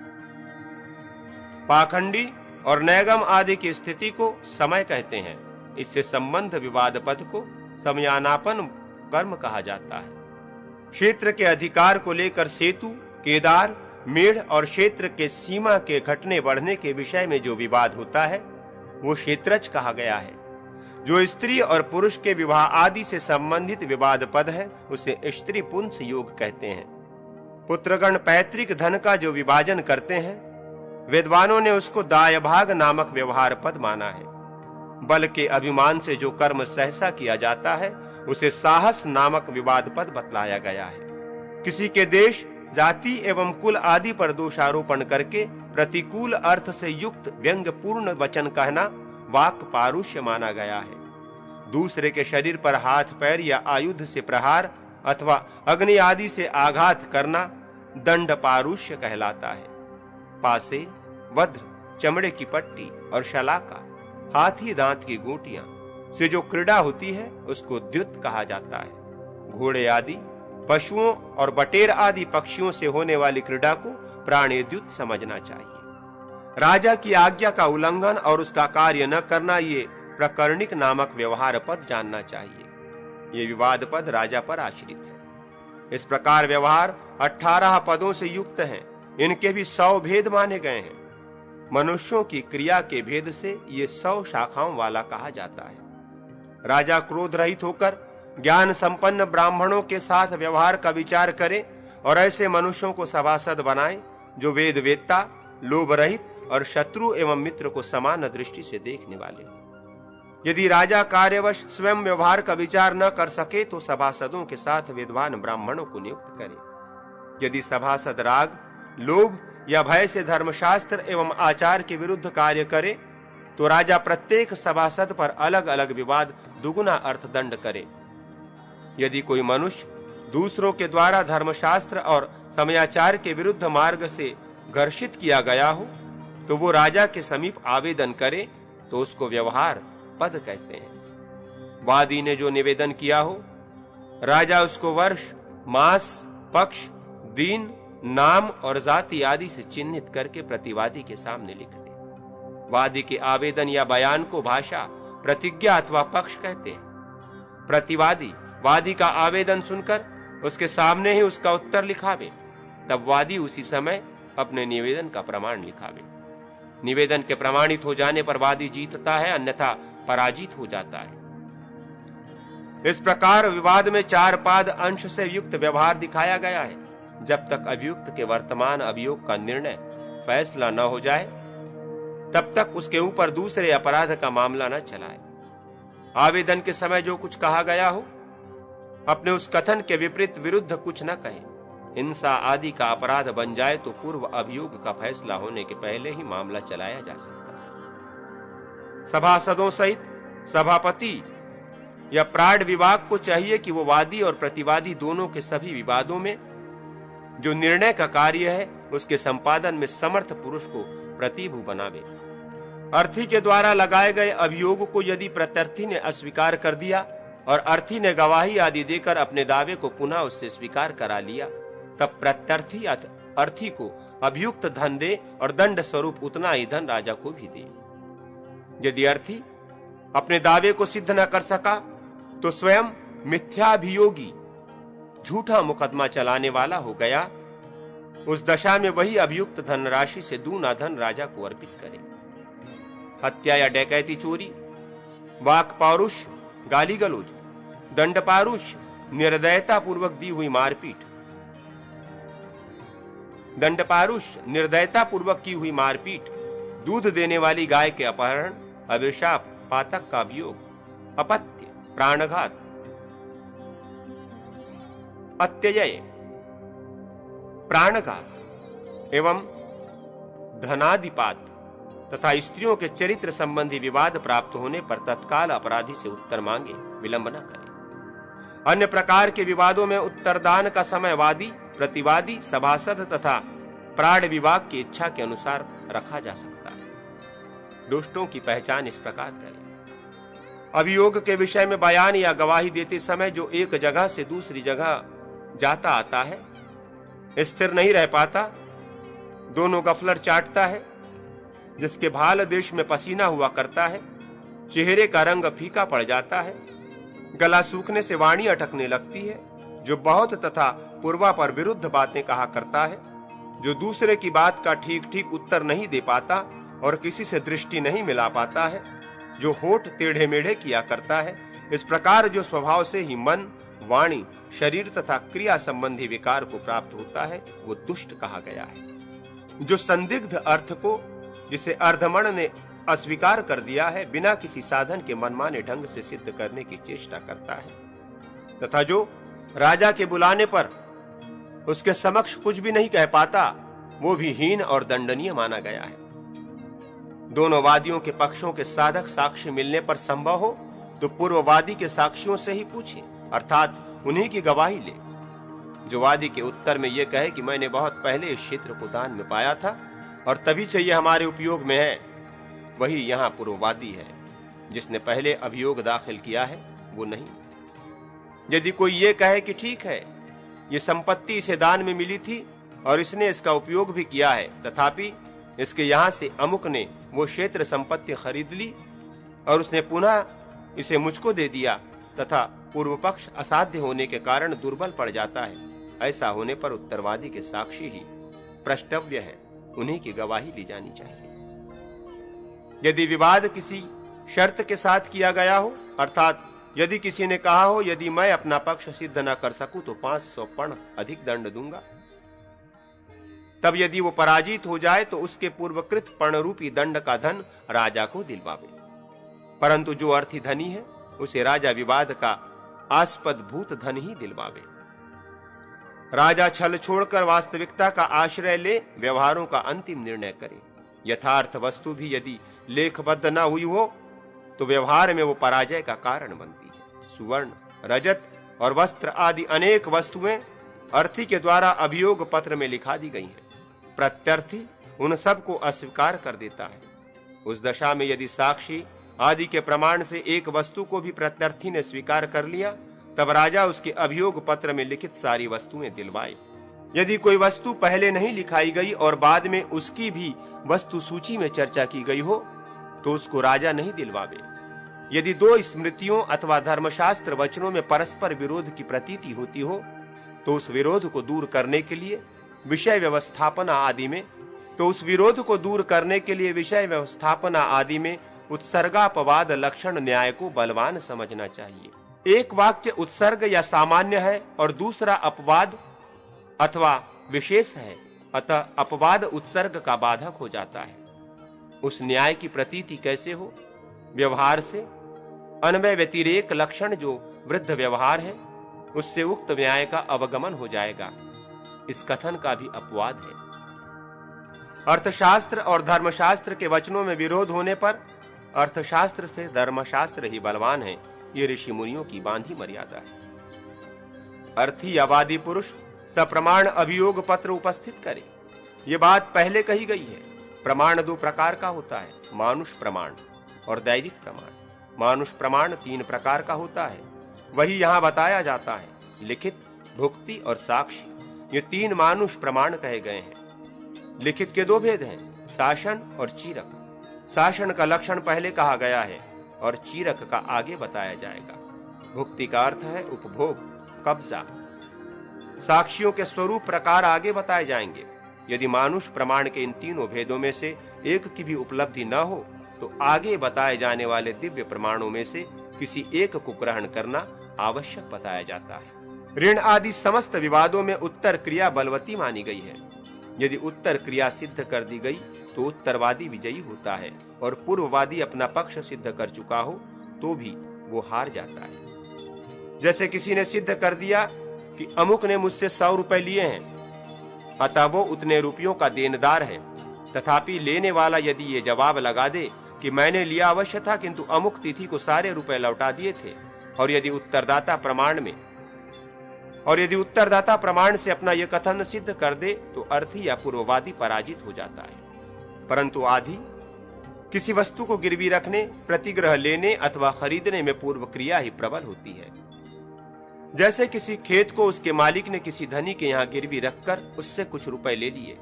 पाखंडी और नैगम आदि की स्थिति को समय कहते हैं। इससे संबंध विवाद पद को समयानापन कर्म कहा जाता है। क्षेत्र के अधिकार को लेकर सेतु, केदार, मेढ़ और क्षेत्र के सीमा के घटने बढ़ने के विषय में जो विवाद होता है वो क्षेत्रज कहा गया है। जो स्त्री और पुरुष के विवाह आदि से संबंधित विवाद पद है उसे स्त्री पुंस योग कहते हैं। पुत्रगण पैतृक धन का जो विभाजन करते हैं, विद्वानों ने उसको दायभाग नामक व्यवहार पद माना है। बल के अभिमान से जो कर्म सहसा किया जाता है उसे साहस नामक विवाद पद बतलाया गया है। किसी के देश, जाति एवं कुल आदि पर दोषारोपण करके प्रतिकूल अर्थ से युक्त व्यंग्यपूर्ण वचन कहना वाक पारुष्य माना गया है। दूसरे के शरीर पर हाथ पैर या आयुध से प्रहार अथवा अग्नि आदि से आघात करना दंड पारुष्य कहलाता है। पासे, वज्र, चमड़े की पट्टी और शलाका, हाथी दांत की गोटियां से जो क्रीड़ा होती है उसको द्युत कहा जाता है। घोड़े आदि पशुओं और बटेर आदि पक्षियों से होने वाली क्रीड़ा को प्राणेद्युत समझना चाहिए। राजा की आज्ञा का उल्लंघन और उसका कार्य न करना ये प्रकरणिक नामक व्यवहार पद जानना चाहिए। ये विवाद पद राजा पर आश्रित है। इस प्रकार व्यवहार 18 पदों से युक्त हैं। इनके भी 100 भेद माने गए हैं। मनुष्यों की क्रिया के भेद से ये 100 शाखाओं वाला कहा जाता है। राजा क्रोध रहित होकर ज्ञान संपन्न ब्राह्मणों के साथ व्यवहार का विचार करे और ऐसे मनुष्यों को सभासद बनाए जो वेद वेत्ता, लोभ रहित और शत्रु एवं मित्र को समान दृष्टि से देखने वाले हो। यदि राजा कार्यवश स्वयं व्यवहार का विचार न कर सके तो सभासदों के साथ विद्वान ब्राह्मणों को नियुक्त करे। यदि सभासद राग, लोभ या भय से धर्मशास्त्र एवं आचार के विरुद्ध कार्य करे तो राजा प्रत्येक सभासद पर अलग अलग विवाद दुगुना अर्थदंड करे। यदि कोई मनुष्य दूसरों के द्वारा धर्मशास्त्र और समयाचार के विरुद्ध मार्ग से घर्षित किया गया हो तो वो राजा के समीप आवेदन करे तो उसको व्यवहार पद कहते हैं। वादी ने जो निवेदन किया हो, राजा उसको वर्ष, मास, पक्ष, दिन, नाम और जाति आदि से चिन्हित करके प्रतिवादी के सामने लिख दे। वादी के आवेदन या बयान को भाषा, प्रतिज्ञा अथवा पक्ष कहते हैं। प्रतिवादी वादी का आवेदन सुनकर उसके सामने ही उसका उत्तर लिखावे, तब वादी उसी समय अपने निवेदन का प्रमाण लिखावे। निवेदन के प्रमाणित हो जाने पर वादी जीतता है, अन्यथा पराजित हो जाता है। इस प्रकार विवाद में 4 पाद अंश से युक्त व्यवहार दिखाया गया है। जब तक अभियुक्त के वर्तमान अभियोग का निर्णय फैसला न हो जाए तब तक उसके ऊपर दूसरे अपराध का मामला न चलाए। आवेदन के समय जो कुछ कहा गया हो, अपने उस कथन के विपरीत विरुद्ध कुछ न कहे। हिंसा आदि का अपराध बन जाए तो पूर्व अभियोग का फैसला होने के पहले ही मामला चलाया जा सकता है। सभासदों सहित सभापति या प्राण विभाग को चाहिए कि वो वादी और प्रतिवादी दोनों के सभी विवादों में जो निर्णय का कार्य है उसके संपादन में समर्थ पुरुष को प्रतिभू बनावे। अर्थी के द्वारा लगाए गए अभियोग को यदि प्रत्यर्थी ने अस्वीकार कर दिया और अर्थी ने गवाही आदि देकर अपने दावे को पुनः उससे स्वीकार करा लिया, तब प्रत्यर्थी अर्थी को अभियुक्त धन दे और दंड स्वरूप उतना ही धन राजा को भी दे। यदि अर्थी अपने दावे को सिद्ध न कर सका तो स्वयं मिथ्याभियोगी झूठा मुकदमा चलाने वाला हो गया उस दशा में वही अभियुक्त धनराशि से दूना धन राजा को अर्पित करे। हत्या या डकैती, चोरी, वाक पौरुष, गाली गलौज, दंड पारुष, निर्दयता पूर्वक दी हुई मारपीट, दंड पारुष, निर्दयता पूर्वक की हुई मारपीट, दूध देने वाली गाय के अपहरण, अभिशाप, पातक का वियोग, अपत्य, प्राणघात, अत्यय, प्राणघात एवं धनादिपात तथा स्त्रियों के चरित्र संबंधी विवाद प्राप्त होने पर तत्काल अपराधी से उत्तर मांगे, विलंब न करे। अन्य प्रकार के विवादों में उत्तरदान का समय वादी, प्रतिवादी, सभासद तथा प्राण विभाग की इच्छा के अनुसार रखा जा सकता है। दोषों की पहचान इस प्रकार करें। अभियोग के विषय में बयान या गवाही देते समय जो एक जगह से दूसरी जगह जाता आता है, स्थिर नहीं रह पाता, दोनों गफलर चाटता है, जिसके भाल देश में पसीना हुआ करता है, चेहरे का रंग फीका पड़ जाता है, गला सूखने से वाणी अटकने लगती है, जो बहुत तथा पूर्वापर विरुद्ध बातें कहा करता है, जो दूसरे की बात का ठीक ठीक उत्तर नहीं दे पाता और किसी से दृष्टि नहीं मिला पाता है, जो होठ टेढ़े मेढ़े किया करता है, इस प्रकार जो स्वभाव से ही मन, वाणी, शरीर तथा क्रिया संबंधी विकार को प्राप्त होता है, वो दुष्ट कहा गया है। जो संदिग्ध अर्थ को, जिसे अर्धमण ने अस्वीकार कर दिया है, बिना किसी साधन के मनमाने ढंग से सिद्ध करने की चेष्टा करता है, तथा जो राजा के बुलाने पर उसके समक्ष कुछ भी नहीं कह पाता, वो भी हीन और दंडनीय माना गया है। दोनों वादियों के पक्षों के साधक साक्ष्य मिलने पर संभव हो तो पूर्ववादी के साक्षियों से ही पूछे, अर्थात उन्हीं की गवाही ले। जो वादी के उत्तर में यह कहे कि मैंने बहुत पहले इस क्षेत्र को दान में पाया था और तभी से यह हमारे उपयोग में है, वही यहाँ पूर्ववादी है। जिसने पहले अभियोग दाखिल किया है वो नहीं। यदि कोई ये कहे कि ठीक है, ये संपत्ति इसे दान में मिली थी और इसने इसका उपयोग भी किया है, तथापि इसके यहाँ से अमुक ने वो क्षेत्र संपत्ति खरीद ली और उसने पुनः इसे मुझको दे दिया, तथा पूर्व पक्ष असाध्य होने के कारण दुर्बल पड़ जाता है, ऐसा होने पर उत्तरवादी के साक्षी ही प्रष्टव्य है, उन्हीं की गवाही ली जानी चाहिए। यदि विवाद किसी शर्त के साथ किया गया हो, अर्थात यदि किसी ने कहा हो यदि मैं अपना पक्ष सिद्ध न कर सकूं तो 500 पण अधिक दंड दूंगा, तब यदि वो पराजित हो जाए तो उसके पूर्वकृत पण रूपी दंड का धन राजा को दिलवावे। परंतु जो अर्थी धनी है उसे राजा विवाद का आस्पद भूत धन ही दिलवावे। राजा छल छोड़कर वास्तविकता का आश्रय ले व्यवहारों का अंतिम निर्णय करे। यथार्थ वस्तु भी यदि लेखबद्ध न हुई हो तो व्यवहार में वो पराजय का कारण बनती है। सुवर्ण, रजत और वस्त्र आदि अनेक वस्तुएं अर्थी के द्वारा अभियोग पत्र में लिखा दी गई हैं। प्रत्यर्थी उन सब को अस्वीकार कर देता है। उस दशा में यदि साक्षी आदि के प्रमाण से एक वस्तु को भी प्रत्यर्थी ने स्वीकार कर लिया, तब राजा उसके अभियोग पत्र में लिखित सारी वस्तुएं दिलवाए। यदि कोई वस्तु पहले नहीं लिखाई गई और बाद में उसकी भी वस्तु सूची में चर्चा की गई हो तो उसको राजा नहीं दिलवावे। यदि दो स्मृतियों अथवा धर्मशास्त्र वचनों में परस्पर विरोध की प्रतीति होती हो तो उस विरोध को दूर करने के लिए विषय व्यवस्थापना आदि में उत्सर्गापवाद लक्षण न्याय को बलवान समझना चाहिए। एक वाक्य उत्सर्ग या सामान्य है और दूसरा अपवाद अथवा विशेष है, अतः अपवाद उत्सर्ग का बाधक हो जाता है। उस न्याय की प्रतीति कैसे हो? व्यवहार से। अन्वय व्यतिरेक लक्षण जो वृद्ध व्यवहार है उससे उक्त न्याय का अवगमन हो जाएगा। इस कथन का भी अपवाद है। अर्थशास्त्र और धर्मशास्त्र के वचनों में विरोध होने पर अर्थशास्त्र से धर्मशास्त्र ही बलवान है, ये ऋषि मुनियों की बांधी मर्यादा है। अर्थी या वादी पुरुष सप्रमाण अभियोग पत्र उपस्थित करे। ये बात पहले कही गई है। प्रमाण दो प्रकार का होता है, मानुष प्रमाण और दैविक प्रमाण। मानुष प्रमाण 3 प्रकार का होता है, वही यहाँ बताया जाता है। लिखित, भुक्ति और साक्षी, ये 3 मानुष प्रमाण कहे गए हैं। लिखित के 2 भेद हैं, शासन और चीरक। शासन का लक्षण पहले कहा गया है और चीरक का आगे बताया जाएगा। भुक्ति का अर्थ है उपभोग, कब्जा। साक्षियों के स्वरूप प्रकार आगे बताए जाएंगे। यदि मानुष प्रमाण के इन तीनों भेदों में से एक की भी उपलब्धि न हो तो आगे बताए जाने वाले दिव्य प्रमाणों में से किसी एक को ग्रहण करना आवश्यक बताया जाता है। ऋण आदि समस्त विवादों में उत्तर क्रिया बलवती मानी गई है। यदि उत्तर क्रिया सिद्ध कर दी गई तो उत्तरवादी विजयी होता है और पूर्ववादी अपना पक्ष सिद्ध कर चुका हो तो भी वो हार जाता है। जैसे किसी ने सिद्ध कर दिया कि अमुक ने मुझसे 100 रुपए लिए हैं, अतः वो उतने रुपयों का देनदार है, तथापि लेने वाला यदि ये जवाब लगा दे कि मैंने लिया अवश्य था किंतु अमुक तिथि को सारे रुपए लौटा दिए थे, और यदि उत्तरदाता प्रमाण से अपना यह कथन सिद्ध कर दे तो अर्थी या पूर्ववादी पराजित हो जाता है। परंतु आधी किसी वस्तु को गिरवी रखने, प्रतिग्रह लेने अथवा खरीदने में पूर्व क्रिया ही प्रबल होती है। जैसे किसी खेत को उसके मालिक ने किसी धनी के यहाँ गिरवी रखकर उससे कुछ रुपए ले लिए,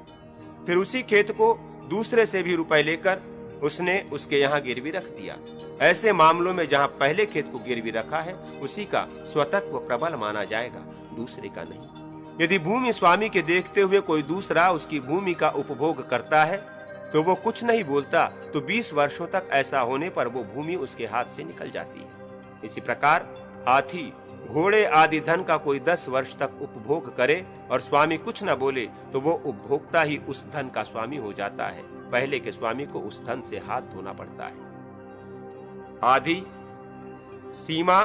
फिर उसी खेत को दूसरे से भी रुपए लेकर उसने उसके यहाँ गिरवी रख दिया। ऐसे मामलों में जहाँ पहले खेत को गिरवी रखा है उसी का स्वतत्व प्रबल माना जाएगा, दूसरे का नहीं। यदि भूमि स्वामी के देखते हुए कोई दूसरा उसकी भूमि का उपभोग करता है तो वो कुछ नहीं बोलता, तो 20 वर्षों तक ऐसा होने पर वो भूमि उसके हाथ से निकल जाती है। इसी प्रकार हाथी, घोड़े आदि धन का कोई 10 वर्ष तक उपभोग करे और स्वामी कुछ न बोले तो वो उपभोक्ता ही उस धन का स्वामी हो जाता है। पहले के स्वामी को उस धन से हाथ धोना पड़ता है। आदि, सीमा,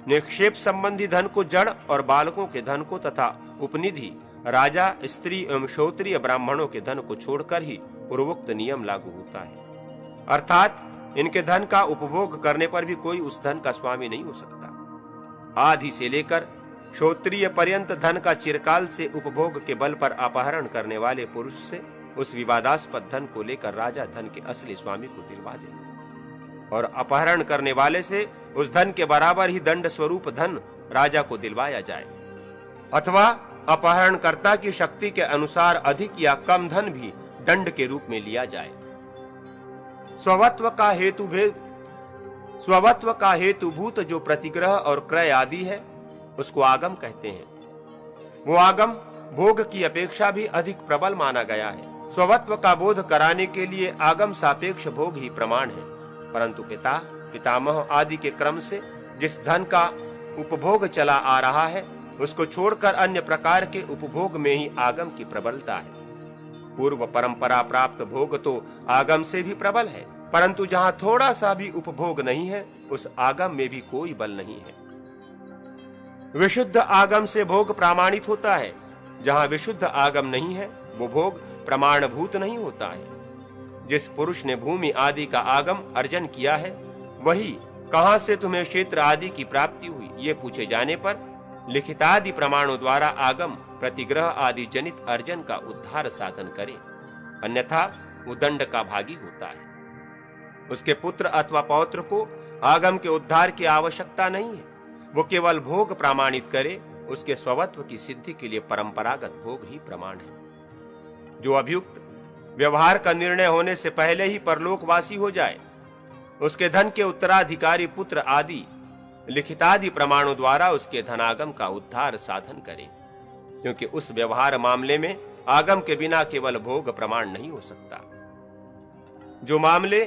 निक्षेप संबंधी धन को जड़ और बालकों के धन को तथा उपनिधि, राजा, स्त्री एवं क्षत्रिय ब्राह्मणों के धन को छोड़कर ही पूर्वोक्त नियम लागू होता है। अर्थात इनके धन का उपभोग करने पर भी कोई उस धन का स्वामी नहीं हो सकता। आदि से लेकर क्षत्रिय पर्यंत धन का चिरकाल से उपभोग के बल पर अपहरण करने वाले पुरुष से उस विवादास्पद धन को लेकर राजा धन के असली स्वामी को दिलवा दे, और अपहरण करने वाले से उस धन के बराबर ही दंड स्वरूप धन राजा को दिलवाया जाए, अथवा अपहरणकर्ता की शक्ति के अनुसार अधिक या कम धन भी दंड के रूप में लिया जाए। स्ववत्व का हेतुभूत जो प्रतिग्रह और क्रय आदि है उसको आगम कहते हैं। वो आगम भोग की अपेक्षा भी अधिक प्रबल माना गया है। स्ववत्व का बोध कराने के लिए आगम सापेक्ष भोग ही प्रमाण है, परंतु पितामह आदि के क्रम से जिस धन का उपभोग चला आ रहा है उसको छोड़कर अन्य प्रकार के उपभोग में ही आगम की प्रबलता है। पूर्व परंपरा प्राप्त भोग तो आगम से भी प्रबल है, परंतु जहां थोड़ा सा भी उपभोग नहीं है उस आगम में भी कोई बल नहीं है। विशुद्ध आगम से भोग प्रमाणित होता है, जहां विशुद्ध आगम नहीं है वो भोग प्रमाणभूत नहीं होता है। जिस पुरुष ने भूमि आदि का आगम अर्जन किया है वही कहां से तुम्हें क्षेत्र आदि की प्राप्ति हुई ये पूछे जाने पर लिखितादि प्रमाणों द्वारा आगम प्रतिग्रह आदि जनित अर्जन का उद्धार साधन करे, अन्यथा वो दंड का भागी होता है। उसके पुत्र अथवा पौत्र को आगम के उद्धार की आवश्यकता नहीं है, वो केवल भोग प्रमाणित करे, उसके स्वत्व की सिद्धि के लिए परंपरागत भोग ही प्रमाण है। जो अभियुक्त व्यवहार का निर्णय होने से पहले ही परलोकवासी हो जाए उसके धन के उत्तराधिकारी पुत्र आदि लिखितादि प्रमाणों द्वारा उसके धनागम का उद्धार साधन करे, क्योंकि उस व्यवहार मामले में आगम के बिना केवल भोग प्रमाण नहीं हो सकता। जो मामले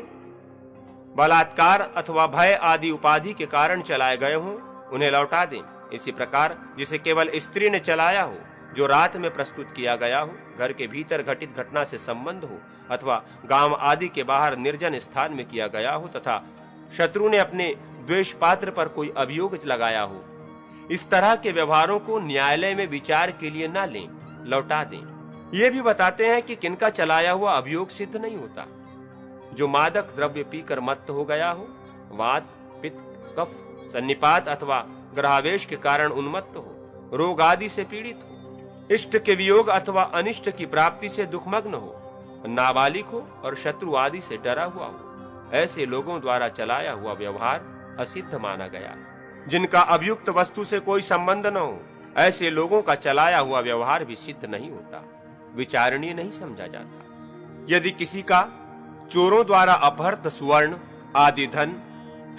बलात्कार अथवा भय आदि उपाधि के कारण चलाए गए हों उन्हें लौटा दें। इसी प्रकार जिसे केवल स्त्री ने चलाया हो, जो रात में प्रस्तुत किया गया हो, घर के भीतर घटित घटना से संबंध हो अथवा गांव आदि के बाहर निर्जन स्थान में किया गया हो तथा शत्रु ने अपने द्वेष पात्र पर कोई अभियोग लगाया हो, इस तरह के व्यवहारों को न्यायालय में विचार के लिए न लें, लौटा दें। ये भी बताते हैं कि किनका चलाया हुआ अभियोग सिद्ध नहीं होता। जो मादक द्रव्य पीकर मत्त हो गया हो, वात, पित्त, कफ, सन्निपात अथवा ग्रहावेश के कारण उन्मत्त हो, रोग आदि से पीड़ित हो, इष्ट के वियोग अथवा अनिष्ट की प्राप्ति से दुखमग्न हो, नाबालिग हो और शत्रु आदि से डरा हुआ हो, ऐसे लोगों द्वारा चलाया हुआ व्यवहार असिद्ध माना गया। जिनका अभियुक्त वस्तु से कोई संबंध न हो, ऐसे लोगों का चलाया हुआ व्यवहार भी सिद्ध नहीं होता, विचारणीय नहीं समझा जाता। यदि किसी का चोरों द्वारा अपहृत सुवर्ण आदि धन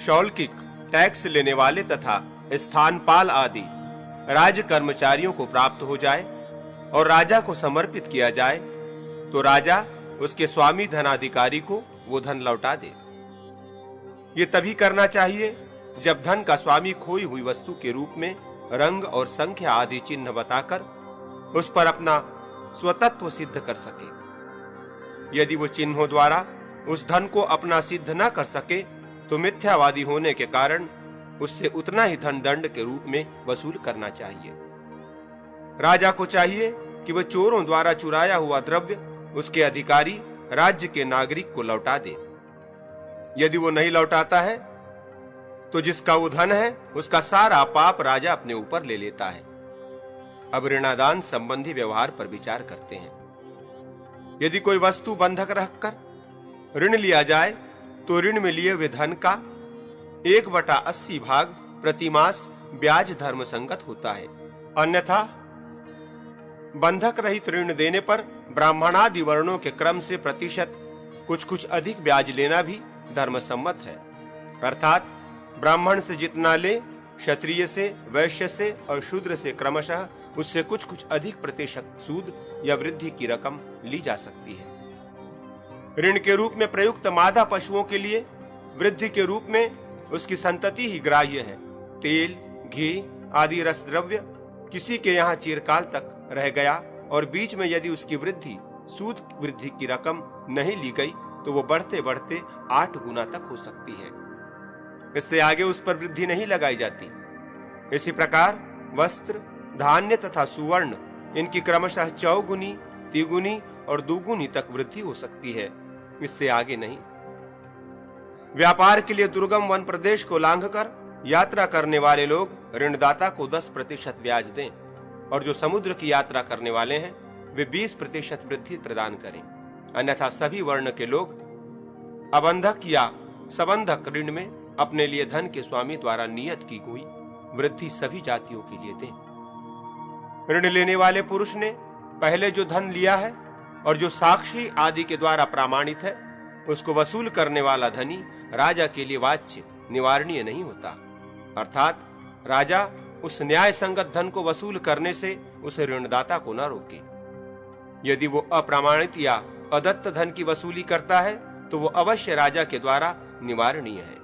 शौल्किक, टैक्स लेने वाले तथा स्थानपाल आदि राज्य कर्मचारियों को प्राप्त हो जाए और राजा को समर्पित किया जाए तो राजा उसके स्वामी धनाधिकारी को वो धन लौटा दे। ये तभी करना चाहिए जब धन का स्वामी खोई हुई वस्तु के रूप में रंग और संख्या आदि चिन्ह बताकर उस पर अपना स्वतत्व सिद्ध कर सके। यदि वो चिन्हों द्वारा उस धन को अपना सिद्ध न कर सके तो मिथ्यावादी होने के कारण उससे उतना ही धन दंड के रूप में वसूल करना चाहिए। राजा को चाहिए कि वह चोरों द्वारा चुराया हुआ द्रव्य उसके अधिकारी राज्य के नागरिक को लौटा दे। यदि वो नहीं लौटाता है तो जिसका वो धन है उसका सारा पाप राजा अपने ऊपर ले लेता है। अब ऋणादान संबंधी व्यवहार पर विचार करते हैं। यदि कोई वस्तु बंधक रखकर ऋण लिया जाए तो ऋण में लिए हुए धन का 1/80 भाग प्रतिमास ब्याज धर्म संगत होता है। अन्यथा बंधक रहित ऋण देने पर ब्राह्मणादि वर्णों के क्रम से प्रतिशत कुछ अधिक ब्याज लेना भी धर्म सम्मत है। अर्थात ब्राह्मण से जितना ले, क्षत्रिय से, वैश्य से और शूद्र से क्रमशः उससे कुछ अधिक प्रतिशत सूद या वृद्धि की रकम ली जा सकती है। ऋण के रूप में प्रयुक्त मादा पशुओं के लिए वृद्धि के रूप में उसकी संतति ही ग्राह्य है। तेल, घी आदि रस द्रव्य किसी के यहाँ चिरकाल तक रह गया और बीच में यदि उसकी वृद्धि सूद वृद्धि की रकम नहीं ली गई तो वो बढ़ते बढ़ते 8 गुना तक हो सकती है। इससे आगे उस पर वृद्धि नहीं लगाई जाती। इसी प्रकार वस्त्र, धान्य तथा सुवर्ण इनकी क्रमशः चौगुनी, तिगुनी और दुगुनी तक वृद्धि हो सकती है, इससे आगे नहीं। व्यापार के लिए दुर्गम वन प्रदेश को लांघकर यात्रा करने वाले लोग ऋणदाता को 10% ब्याज दें और जो समुद्र की यात्रा करने वाले हैं वे 20% वृद्धि प्रदान करें। अन्यथा सभी वर्ण के लोग अबंधक या सबंधक ऋण में अपने लिए धन के स्वामी द्वारा नियत की हुई वृद्धि सभी जातियों के लिए दें। ऋण लेने वाले पुरुष ने पहले जो धन लिया है और जो साक्षी आदि के द्वारा प्रमाणित है उसको वसूल करने वाला धनी राजा के लिए वाच्य निवारणीय नहीं होता। अर्थात राजा उस न्याय संगत धन को वसूल करने से उस ऋणदाता को न रोके। यदि वो अप्रमाणित या अदत्त धन की वसूली करता है तो वो अवश्य राजा के द्वारा निवारणीय है।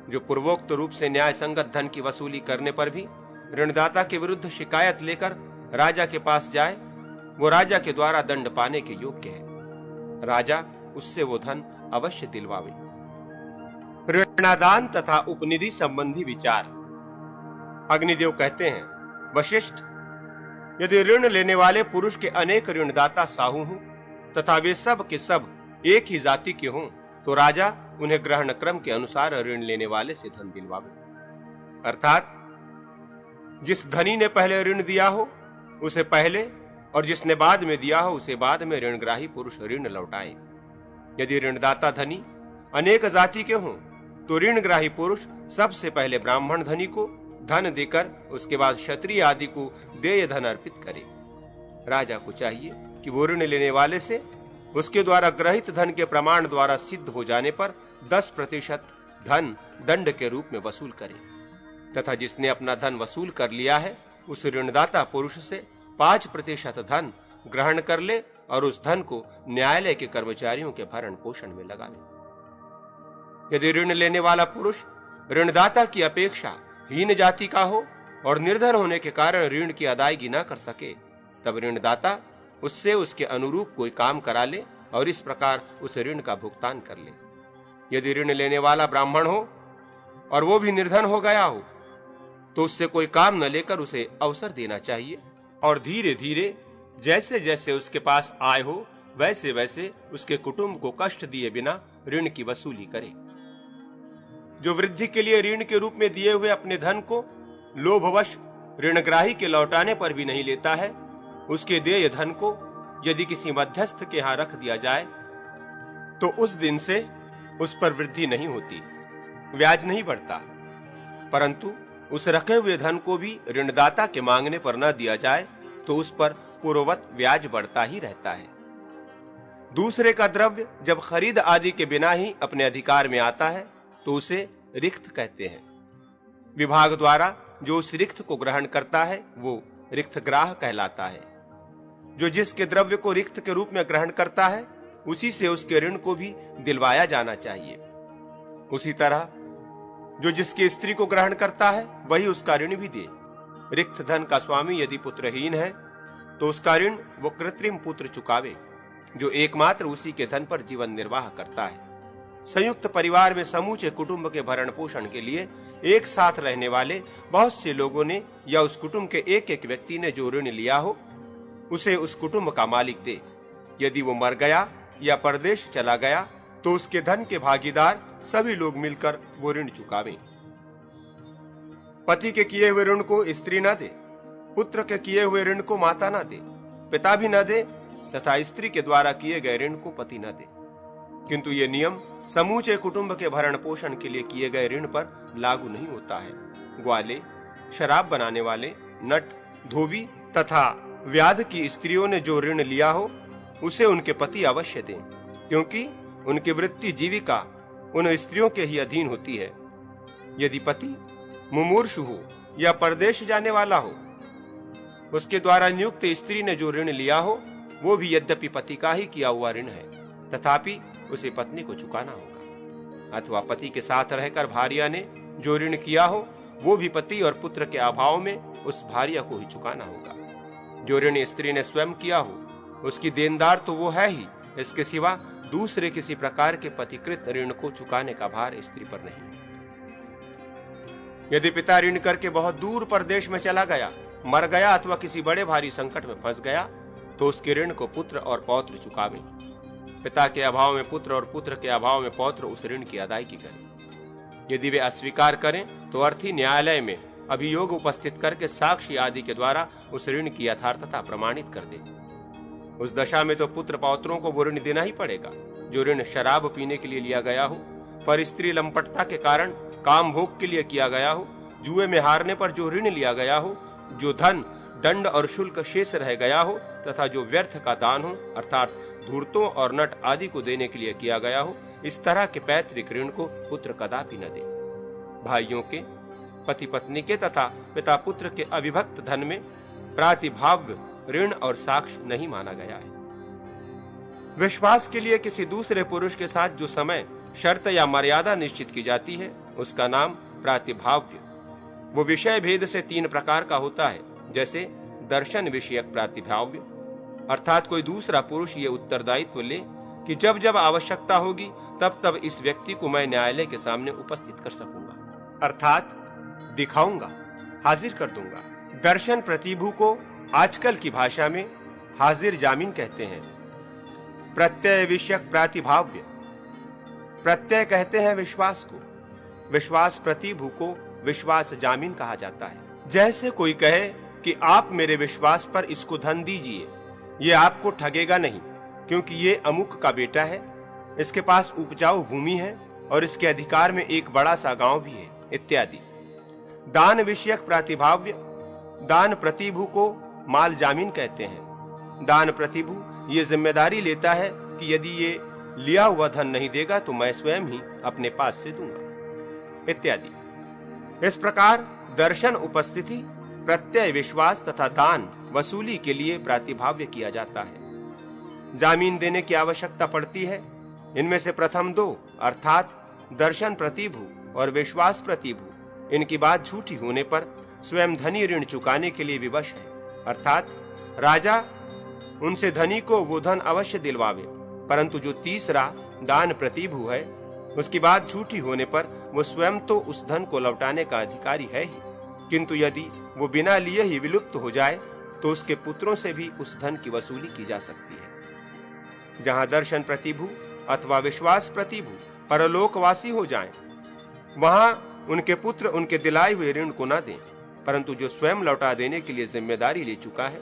जो पूर्वोक्त रूप से न्याय संगत धन की वसूली करने पर भी ऋणदाता के विरुद्ध शिकायत लेकर राजा के पास जाए वो राजा के द्वारा दंड पाने के योग्य है। राजा उससे वो धन अवश्य दिलवावे। ऋणादान तथा उपनिधि संबंधी विचार। अग्निदेव कहते हैं, वशिष्ठ, यदि ऋण लेने वाले पुरुष के अनेक ऋणदाता साहू हों तथा वे सब के सब एक ही जाति के हों तो राजा उन्हें ग्रहण क्रम के अनुसार ऋण लेने वाले से धन दिलवावे। अर्थात जिस धनी ने पहले ऋण दिया हो उसे पहले और जिसने बाद में दिया हो उसे बाद में ऋणग्राही पुरुष ऋण लौटाए। यदि ऋणदाता धनी अनेक जाति के हों तो ऋणग्राही पुरुष सबसे पहले ब्राह्मण धनी को धन देकर उसके बाद क्षत्रिय आदि को देय धन अर्पित करे। राजा को चाहिए कि वो ऋण लेने वाले से उसके द्वारा ग्रहित धन के प्रमाण द्वारा सिद्ध हो जाने पर 10% धन दंड के रूप में वसूल करे तथा जिसने अपना धन वसूल कर लिया है उस ऋणदाता पुरुष से 5% धन ग्रहण कर ले और उस धन को न्यायालय के कर्मचारियों के भरण पोषण में लगावे। यदि ऋण लेने वाला पुरुष ऋणदाता की अपेक्षा हीन जाति का हो और निर्धन होने के कारण ऋण की अदायगी न कर सके तब ऋणदाता उससे उसके अनुरूप कोई काम करा ले और इस प्रकार उस ऋण का भुगतान कर ले। यदि ऋण लेने वाला ब्राह्मण हो और वो भी निर्धन हो गया हो तो उससे कोई काम न लेकर उसे अवसर देना चाहिए और धीरे धीरे जैसे जैसे उसके पास आय हो वैसे वैसे उसके कुटुंब को कष्ट दिए बिना ऋण की वसूली करे। जो वृद्धि के लिए ऋण के रूप में दिए हुए अपने धन को लोभवश ऋणग्राही के लौटाने पर भी नहीं लेता है उसके देय धन को यदि किसी मध्यस्थ के यहाँ रख दिया जाए तो उस दिन से उस पर वृद्धि नहीं होती, ब्याज नहीं बढ़ता, परंतु उस रखे हुए धन को भी ऋणदाता के मांगने पर न दिया जाए तो उस पर पूर्ववत ब्याज बढ़ता ही रहता है। दूसरे का द्रव्य जब खरीद आदि के बिना ही अपने अधिकार में आता है तो उसे रिक्त कहते हैं। विभाग द्वारा जो उस रिक्त को ग्रहण करता है वो रिक्तग्राह कहलाता है। जो जिसके द्रव्य को रिक्त के रूप में ग्रहण करता है, उसी से उसके ऋण को भी दिलवाया जाना चाहिए। उसी तरह जो जिसकी स्त्री को ग्रहण करता है, वही उसका ऋण भी दे। रिक्त धन का स्वामी यदि पुत्रहीन है, तो उसका ऋण वो कृत्रिम पुत्र चुकावे, जो एकमात्र उसी के धन पर जीवन निर्वाह करता है। संयुक्त परिवार में समूचे कुटुंब के भरण पोषण के लिए एक साथ रहने वाले बहुत से लोगों ने या उस कुटुंब के एक एक व्यक्ति ने जो ऋण लिया हो, उसे उस कुटुंब का मालिक दे। यदि वो मर गया या परदेश चला गया, तो उसके धन के भागीदार सभी लोग मिलकर वो ऋण चुकावें। पति के किए हुए ऋण को स्त्री न दे, पुत्र के किए हुए ऋण को माता न दे, पिता भी न दे, तथा स्त्री के द्वारा किए गए ऋण को पति न दे। किंतु ये नियम समूचे कुटुंब के भरण पोषण के लिए किए गए ऋण पर लागू नहीं होता है। ग्वाले, शराब बनाने वाले, नट, धोबी तथा व्याध की स्त्रियों ने जो ऋण लिया हो, उसे उनके पति अवश्य दें, क्योंकि उनकी वृत्ति जीविका उन स्त्रियों के ही अधीन होती है। यदि पति मुमूर्षु हो या परदेश जाने वाला हो, उसके द्वारा नियुक्त स्त्री ने जो ऋण लिया हो, वो भी यद्यपि पति का ही किया हुआ ऋण है, तथापि उसे पत्नी को चुकाना होगा। अथवा पति के साथ रहकर भार्या ने जो ऋण किया हो, वो भी पति और पुत्र के अभाव में उस भार्या को ही चुकाना होगा। जो ऋण स्त्री ने स्वयं किया हो, उसकी देनदार तो वो है ही, इसके सिवा दूसरे किसी प्रकार के पतिकृत ऋण को चुकाने का भार स्त्री पर नहीं। यदि पिता ऋण करके बहुत दूर परदेश में चला गया, मर गया अथवा किसी बड़े भारी संकट में फंस गया, तो उसके ऋण को पुत्र और पौत्र चुकावें। पिता के अभाव में पुत्र और पुत्र के अभाव में पौत्र उस ऋण की अदायगी करें। यदि वे अस्वीकार करें, तो अर्थी न्यायालय में अभियोग उपस्थित करके साक्षी आदि के द्वारा उस ऋण की यथार्थता प्रमाणित कर दे। उस दशा में तो पुत्र पौत्रों को वो ऋण देना ही पड़ेगा, जो ऋण शराब पीने के लिए लिया गया हो, पर स्त्री लंपटता के कारण काम भोग के लिए किया गया हो, जुए में हारने पर जो ऋण लिया गया हो, जो धन, दंड और शुल्क शेष रह गया हो, तथा जो व्यर्थ का दान हो, अर्थात धूर्तों और नट आदि को देने के लिए किया गया हो, इस तरह के पैतृक ऋण को पुत्र कदापि न दे। भाइयों के, पति पत्नी के तथा पिता पुत्र के अविभक्त धन में प्रातिभाव्य ऋण और साक्ष्य नहीं माना गया है। विश्वास के लिए किसी दूसरे पुरुष के साथ जो समय, शर्त या मर्यादा निश्चित की जाती है, उसका नाम प्रातिभाव्य। वो विषय भेद से 3 प्रकार का होता है, जैसे दर्शन विषयक प्रातिभाव्य, अर्थात कोई दूसरा पुरुष ये उत्तरदायित्व ले कि जब जब आवश्यकता होगी तब तब इस व्यक्ति को मैं न्यायालय के सामने उपस्थित कर सकूंगा, अर्थात दिखाऊंगा, हाजिर कर दूंगा। दर्शन प्रतिभू को आजकल की भाषा में हाजिर जामीन कहते हैं। प्रत्यय विषयक प्रातिभाव्य, प्रत्यय कहते हैं विश्वास को, विश्वास प्रतिभू को विश्वास जामीन कहा जाता है। जैसे कोई कहे कि आप मेरे विश्वास पर इसको धन दीजिए, ये आपको ठगेगा नहीं, क्योंकि ये अमुक का बेटा है, इसके पास उपजाऊ भूमि है और इसके अधिकार में एक बड़ा सा गांव भी है, इत्यादि। दान विषयक प्रातिभाव्य, दान प्रतिभू को माल जामीन कहते हैं। दान प्रतिभू ये जिम्मेदारी लेता है कि यदि ये लिया हुआ धन नहीं देगा तो मैं स्वयं ही अपने पास से दूंगा, इत्यादि। इस प्रकार दर्शन उपस्थिति, प्रत्यय विश्वास तथा दान वसूली के लिए प्रातिभाव्य किया जाता है। जामीन देने की आवश्यकता पड़ती है। इनमें से प्रथम 2 अर्थात दर्शन प्रतिभू और विश्वास प्रतिभू, इनकी बात झूठी होने पर स्वयं धनी ऋण चुकाने के लिए विवश है, अर्थात राजा उनसे धनी को वो धन अवश्य दिलवावे। परंतु जो तीसरा दान प्रतिभू है, उसकी बात झूठी होने पर वो स्वयं तो उस धन को लौटाने का अधिकारी है ही, किंतु यदि वो बिना लिए ही विलुप्त हो जाए तो उसके पुत्रों से भी उस धन की वसूली की जा सकती है। जहां दर्शन प्रतिभू अथवा विश्वास प्रतिभू परलोकवासी हो जाएं, वहां उनके पुत्र उनके दिलाए हुए ऋण को न दें, परंतु जो स्वयं लौटा देने के लिए जिम्मेदारी ले चुका है,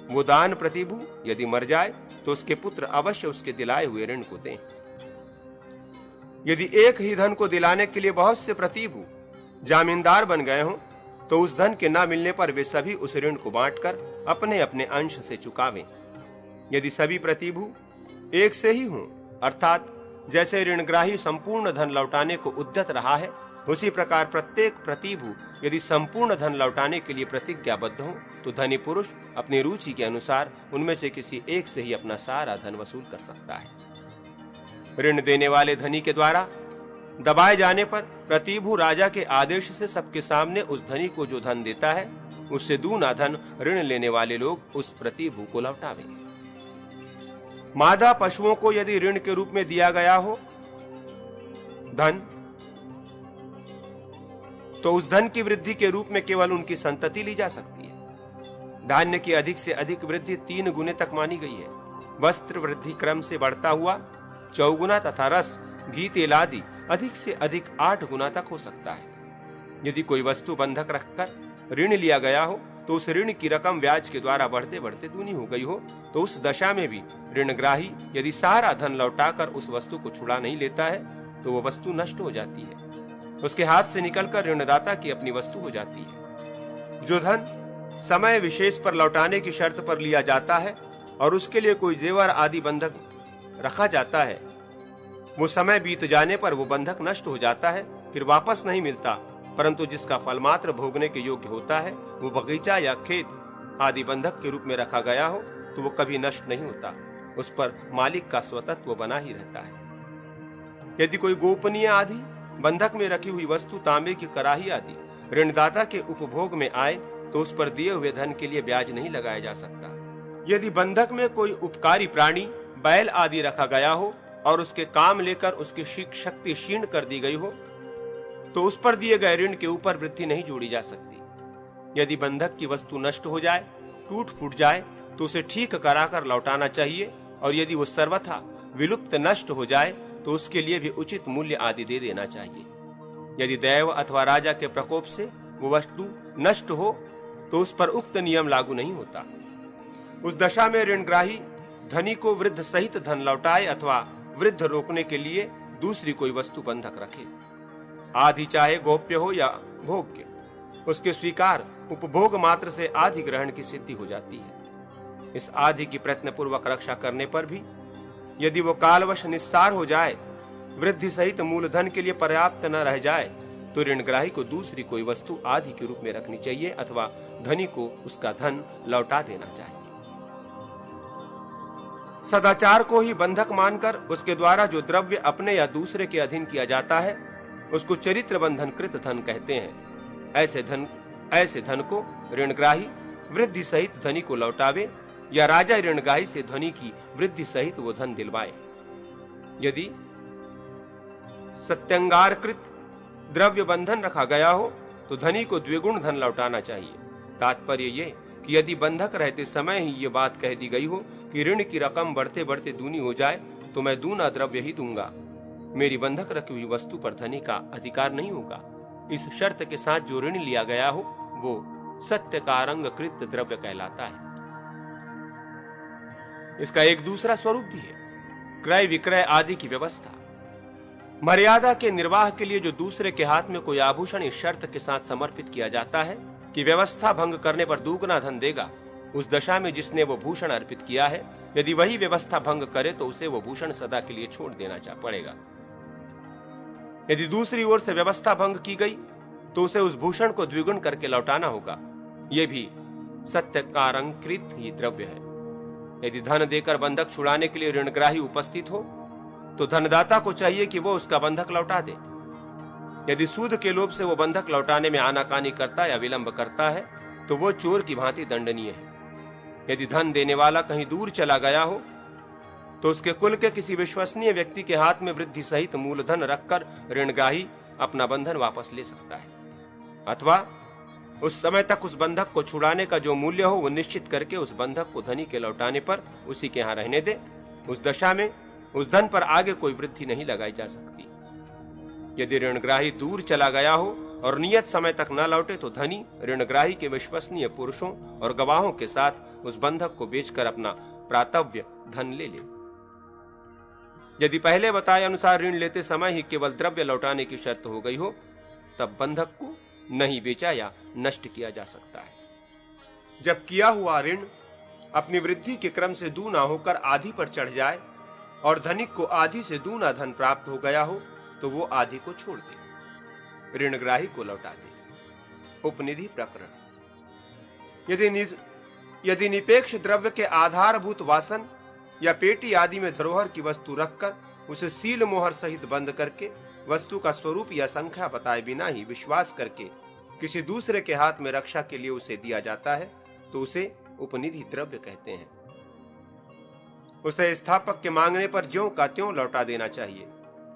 वो दान प्रतिभू यदि मर जाए तो उसके पुत्र अवश्य उसके दिलाए हुए ऋण को दें। यदि एक ही धन को दिलाने के लिए बहुत से प्रतिभू जामीनदार बन गए हों, तो उस धन के न मिलने पर वे सभी उस ऋण को बांटकर अपने अपने अंश से चुकावें। यदि सभी प्रतिभू एक से ही हों, अर्थात जैसे ऋणग्राही संपूर्ण धन लौटाने को उद्यत रहा है उसी प्रकार प्रत्येक प्रतिभू यदि संपूर्ण धन लौटाने के लिए प्रतिज्ञाबद्ध हो तो धनी पुरुष अपनी रुचि के अनुसार उनमें से किसी एक से ही अपना सारा धन वसूल कर सकता है। ऋण देने वाले धनी के द्वारा दबाए जाने पर प्रतिभू राजा के आदेश से सबके सामने उस धनी को जो धन देता है उससे दूना धन ऋण लेने वाले लोग उस प्रतिभू को लौटावे। मादा पशुओं को यदि ऋण के रूप में दिया गया हो धन, तो उस धन की वृद्धि के रूप में केवल उनकी संतति ली जा सकती है। धान्य की अधिक से अधिक वृद्धि 3 गुने तक मानी गई है। वस्त्र वृद्धि क्रम से बढ़ता हुआ 4 गुना तथा रस, घी, तेल आदि अधिक से अधिक 8 गुना तक हो सकता है। यदि कोई वस्तु बंधक रखकर ऋण लिया गया हो तो उस ऋण की रकम ब्याज के द्वारा बढ़ते बढ़ते दूनी हो गई हो तो उस दशा में भी ऋणग्राही यदि सारा धन लौटाकर उस वस्तु को छुड़ा नहीं लेता है तो वो वस्तु नष्ट हो जाती है, उसके हाथ से निकलकर ऋणदाता की अपनी वस्तु हो जाती है। जो धन समय विशेष पर लौटाने की शर्त पर लिया जाता है और उसके लिए कोई जेवर आदि बंधक रखा जाता है, वो समय बीत जाने पर वो बंधक नष्ट हो जाता है, फिर वापस नहीं मिलता। परंतु जिसका फल मात्र भोगने के योग्य होता है, वो बगीचा या खेत आदि बंधक के रूप में रखा गया हो तो वो कभी नष्ट नहीं होता, उस पर मालिक का स्वतत्व बना ही रहता है। यदि कोई गोपनीय आदि बंधक में रखी हुई वस्तु, तांबे की कराही आदि ऋणदाता के उपभोग में आए तो उस पर दिए हुए धन के लिए ब्याज नहीं लगाया जा सकता। यदि बंधक में कोई उपकारी प्राणी, बैल आदि रखा गया हो और उसके काम लेकर उसकी शक्ति क्षीण कर दी गई हो तो उस पर दिए गए ऋण के ऊपर वृद्धि नहीं जोड़ी जा सकती। यदि बंधक की वस्तु नष्ट हो जाए, टूट फूट जाए तो उसे ठीक कराकर लौटाना चाहिए, और यदि वो सर्वथा विलुप्त नष्ट हो जाए तो उसके लिए भी उचित मूल्य आदि दे देना चाहिए। यदि दैव अथवा राजा के प्रकोप से वो वस्तु नष्ट हो तो उस पर उक्त नियम लागू नहीं होता। उस दशा में ऋणग्राही धनी को वृद्ध सहित धन लौटाए अथवा वृद्ध रोकने के लिए दूसरी कोई वस्तु बंधक रखे। आदि चाहे गोप्य हो या भोग्य, उसके स्वीकार उपभोग मात्र से आदि ग्रहण की सिद्धि हो जाती है। इस आदि की प्रयत्न पूर्वक रक्षा करने पर भी यदि वो कालवश निस्सार हो जाए, वृद्धि सहित मूलधन के लिए पर्याप्त न रह जाए, तो ऋणग्राही को दूसरी कोई वस्तु आदि के रूप में रखनी चाहिए अथवा धनी को उसका धन लौटा देना चाहिए। सदाचार को ही बंधक मानकर उसके द्वारा जो द्रव्य अपने या दूसरे के अधीन किया जाता है उसको चरित्र बंधन कृत धन कहते हैं। ऐसे धन को ऋणग्राही वृद्धि सहित धनी को लौटावे या राजा ऋणग्राही से धनी की वृद्धि सहित वो धन दिलवाए। यदि सत्यंगारकृत द्रव्य बंधन रखा गया हो तो धनी को द्विगुण धन लौटाना चाहिए। तात्पर्य ये कि यदि बंधक रहते समय ही ये बात कह दी गई हो कि ऋण की रकम बढ़ते बढ़ते दूनी हो जाए तो मैं दूना द्रव्य ही दूंगा, मेरी बंधक रखी हुई वस्तु पर धनी का अधिकार नहीं होगा, इस शर्त के साथ जो ऋण लिया गया हो वो सत्यकारंगकृत द्रव्य कहलाता है। इसका एक दूसरा स्वरूप भी है, क्रय विक्रय आदि की व्यवस्था। मर्यादा के निर्वाह के लिए जो दूसरे के हाथ में कोई आभूषण इस शर्त के साथ समर्पित किया जाता है कि व्यवस्था भंग करने पर दुगना धन देगा, उस दशा में जिसने वो भूषण अर्पित किया है, यदि वही व्यवस्था भंग करे तो उसे वो भूषण सदा के लिए छोड़ देना पड़ेगा। यदि दूसरी ओर से व्यवस्था भंग की गई तो उसे उस भूषण को द्विगुण करके लौटाना होगा। यह भी सत्यकारंकृत ही द्रव्य है। यदि धन देकर बंधक छुड़ाने के लिए ऋणग्राही उपस्थित हो तो धनदाता को चाहिए कि वो उसका बंधक लौटा दे। यदि सूद के लोभ से वो बंधक लौटाने में आनाकानी करता या विलंब करता है तो वो चोर की भांति दंडनीय है। यदि धन देने वाला कहीं दूर चला गया हो तो उसके कुल के किसी विश्वसनीय व्यक्ति के हाथ में वृद्धि सहित मूलधन रखकर ऋणग्राही अपना बंधन वापस ले सकता है, अथवा उस समय तक उस बंधक को छुड़ाने का जो मूल्य हो वो निश्चित करके उस बंधक को धनी के लौटाने पर उसी के यहाँ रहने दे। उस दशा में उस धन पर आगे कोई वृद्धि नहीं लगाई जा सकती। यदि ऋणग्राही दूर चला गया हो और नियत समय तक न लौटे तो धनी ऋणग्राही के विश्वसनीय पुरुषों और गवाहों के साथ उस बंधक को बेचकर अपना प्रातव्य धन ले ले। यदि पहले बताए अनुसार ऋण लेते समय ही केवल द्रव्य लौटाने की शर्त हो गई हो तब बंधक को नहीं बेचा या नष्ट किया जा सकता है। जब किया हुआ ऋण अपनी वृद्धि के क्रम से दूना होकर आधी पर चढ़ जाए और धनिक को आधी से दूना धन प्राप्त हो गया हो तो वो आधी को छोड़ दे। ऋणग्राही को लौटा दे। उपनिधि प्रकरण। यदि निपेक्ष द्रव्य के आधारभूत वासन या पेटी आदि में धरोहर की वस्तु रखकर उसे सील मोहर सहित बंद करके वस्तु का स्वरूप या संख्या बताए बिना ही विश्वास करके किसी दूसरे के हाथ में रक्षा के लिए उसे दिया जाता है तो उसे उपनिधि द्रव्य कहते हैं। उसे स्थापक के मांगने पर ज्यों का त्यों लौटा देना चाहिए।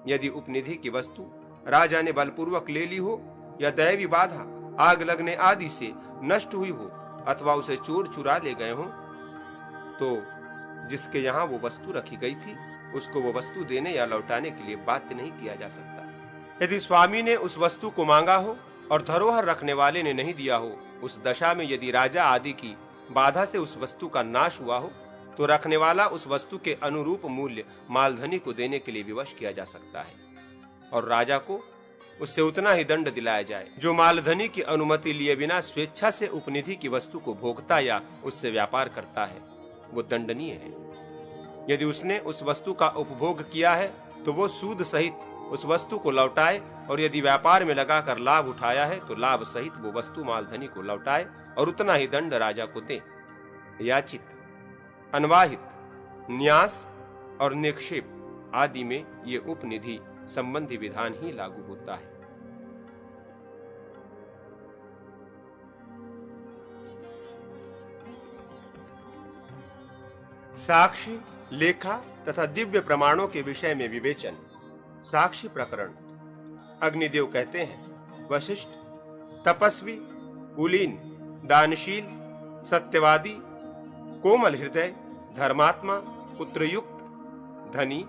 यदि उपनिधि की वस्तु राजा ने बलपूर्वक ले ली हो या दैवी बाधा, आग लगने आदि से नष्ट हुई हो अथवा उसे चोर चुरा ले गए हो तो जिसके यहाँ वो वस्तु रखी गई थी उसको वो वस्तु देने या लौटाने के लिए बाध्य नहीं किया जा सकता। यदि स्वामी ने उस वस्तु को मांगा हो और धरोहर रखने वाले ने नहीं दिया हो, उस दशा में यदि राजा आदि की बाधा से उस वस्तु का नाश हुआ हो तो रखने वाला उस वस्तु के अनुरूप मूल्य मालधनी को देने के लिए विवश किया जा सकता है और राजा को उससे उतना ही दंड दिलाया जाए जो मालधनी की अनुमति लिए बिना स्वेच्छा से उपनिधि की वस्तु को भोगता या उससे व्यापार करता है, वो दंडनीय है। यदि उसने उस वस्तु का उपभोग किया है तो वो सूद सहित उस वस्तु को लौटाए और यदि व्यापार में लगाकर लाभ उठाया है तो लाभ सहित वो वस्तु मालधनी को लौटाए और उतना ही दंड राजा को दे। याचित, अनवाहित, न्यास और निक्षेप आदि में ये उपनिधि संबंधी विधान ही लागू होता है। साक्षी, लेखा तथा दिव्य प्रमाणों के विषय में विवेचन। साक्षी प्रकरण। अग्निदेव कहते हैं, वशिष्ठ, तपस्वी, कुलीन, दानशील, सत्यवादी, कोमल हृदय, धर्मात्मा, पुत्रयुक्त, धनी,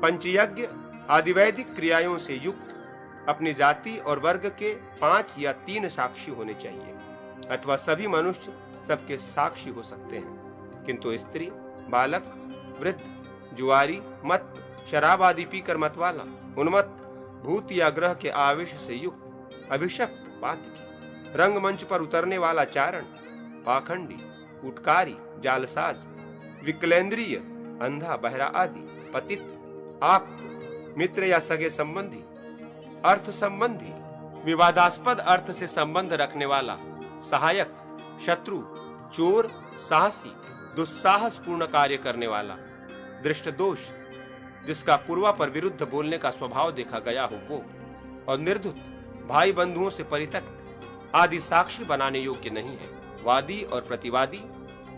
पंचयज्ञ आदि वैदिक क्रियाओं से युक्त अपनी जाति और वर्ग के 5 या 3 साक्षी होने चाहिए अथवा सभी मनुष्य सबके साक्षी हो सकते हैं, किंतु स्त्री, बालक, वृद्ध, जुआरी, मत, शराब आदि पीकर मतवाला, उन्मत्त, भूत या ग्रह के आवेश से युक्त, अभिषक्त, पातकी, रंगमंच पर उतरने वाला चारण, पाखंडी, उटकारी, जालसाज, विकलेंद्रिय, अंधा, बहरा आदि, पतित, आप, मित्र या सगे संबंधी, अर्थ संबंधी, विवादास्पद अर्थ से संबंध रखने वाला, सहायक, शत्रु, चोर, साहसी, दुस्साहसपूर्ण कार्य करने वाला, दृष्ट दोष, जिसका पूर्वा पर विरुद्ध बोलने का स्वभाव देखा गया हो वो, और निर्धुत, भाई बंधुओं से परित्यक्त आदि साक्षी बनाने योग्य नहीं है। वादी और प्रतिवादी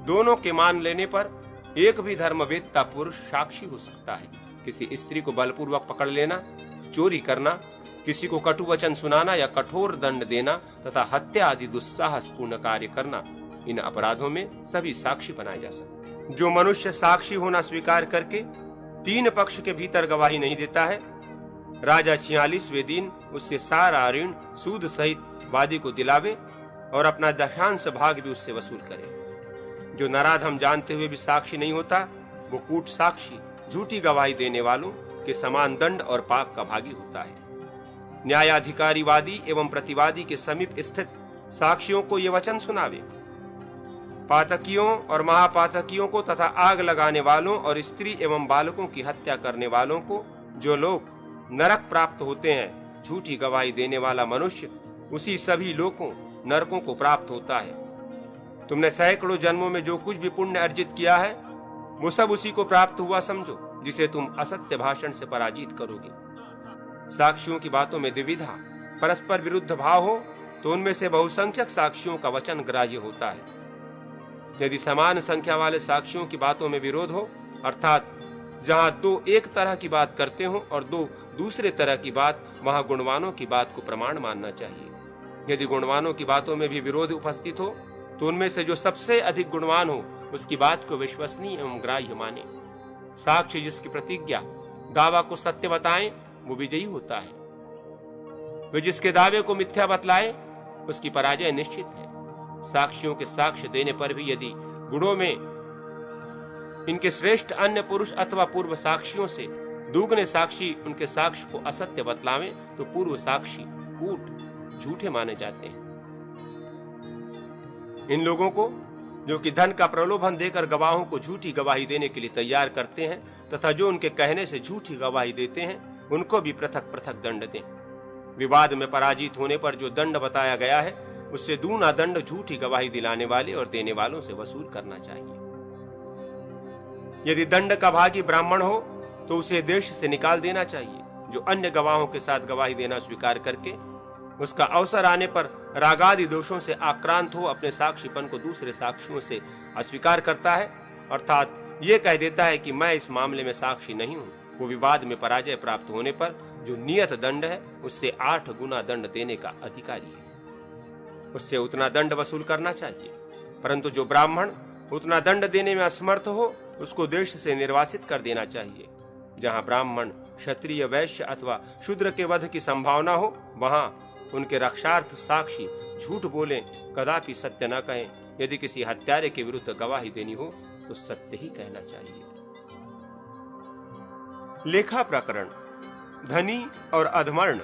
दोनों के मान लेने पर एक भी धर्मवेत्ता पुरुष साक्षी हो सकता है। किसी स्त्री को बलपूर्वक पकड़ लेना, चोरी करना, किसी को कटु वचन सुनाना या कठोर दंड देना तथा हत्या आदि दुस्साहसपूर्ण कार्य करना, इन अपराधों में सभी साक्षी बनाए जा सकते हैं। जो मनुष्य साक्षी होना स्वीकार करके 3 पक्ष के भीतर गवाही नहीं देता है, राजा 46वें दिन उससे सारा ऋण सूद सहित वादी को दिलावे और अपना दशांश भाग भी उससे वसूल करे। जो नराधम जानते हुए भी साक्षी नहीं होता, वो कूट साक्षी, झूठी गवाही देने वालों के समान दंड और पाप का भागी होता है। न्यायाधिकारी वादी एवं प्रतिवादी के समीप स्थित साक्षियों को ये वचन सुनावे, पातकियों और महापातकियों को तथा आग लगाने वालों और स्त्री एवं बालकों की हत्या करने वालों को जो लोग नरक प्राप्त होते हैं, झूठी गवाही देने वाला मनुष्य उसी सभी लोगों नरकों को प्राप्त होता है। तुमने सैकड़ों जन्मों में जो कुछ भी पुण्य अर्जित किया है वो सब उसी को प्राप्त हुआ समझो, जिसे तुम असत्य भाषण से पराजित करोगे। साक्षियों की बातों में द्विविधा, परस्पर विरुद्ध भाव हो तो उनमें से बहुसंख्यक साक्षियों का वचन ग्राह्य होता है। यदि समान संख्या वाले साक्षियों की बातों में विरोध हो, अर्थात जहां 2 एक तरह की बात करते हो और 2 दूसरे तरह की बात, वहां गुणवानों की बात को प्रमाण मानना चाहिए। यदि गुणवानों की बातों में भी विरोध उपस्थित हो तो उनमें से जो सबसे अधिक गुणवान हो उसकी बात को विश्वसनीय एवं ग्राह्य माने। साक्षी जिसकी प्रतिज्ञा दावा को सत्य बताएं वो विजयी होता है। वे जिसके दावे को मिथ्या बतलाए उसकी पराजय निश्चित है। साक्षियों के साक्ष्य देने पर भी यदि गुणों में इनके श्रेष्ठ अन्य पुरुष अथवा पूर्व साक्षियों से दुगने साक्षी उनके साक्ष्य को असत्य बतलावे तो पूर्व साक्षी कूट झूठे माने जाते हैं। इन लोगों को जो कि धन का प्रलोभन देकर गवाहों को झूठी गवाही देने के लिए तैयार करते हैं तथा जो उनके कहने से झूठी गवाही देते हैं, उनको भी पृथक पृथक दंड दें। विवाद में पराजित होने पर जो दंड बताया गया है उससे दूना दंड झूठी गवाही दिलाने वाले और देने वालों से वसूल करना चाहिए। यदि दंड का भागी ब्राह्मण हो तो उसे देश से निकाल देना चाहिए। जो अन्य गवाहों के साथ गवाही देना स्वीकार करके उसका अवसर आने पर रागादि दोषों से आक्रांत हो अपने साक्षीपन को दूसरे साक्षियों से अस्वीकार करता है, अर्थात ये कह देता है कि मैं इस मामले में साक्षी नहीं हूं, वो विवाद में पराजय प्राप्त होने पर जो नियत दंड है उससे 8 गुना दंड देने का अधिकारी है। उससे उतना दंड वसूल करना चाहिए। परंतु जो ब्राह्मण उतना दंड देने में असमर्थ हो उसको देश से निर्वासित कर देना चाहिए। जहां ब्राह्मण, क्षत्रिय, वैश्य अथवा शूद्र के वध की संभावना हो वहां उनके रक्षार्थ साक्षी झूठ बोलें, कदापि सत्य न कहें। यदि किसी हत्यारे के विरुद्ध गवाही देनी हो तो सत्य ही कहना चाहिए। लेखा प्रकरण। धनी और अधमर्ण।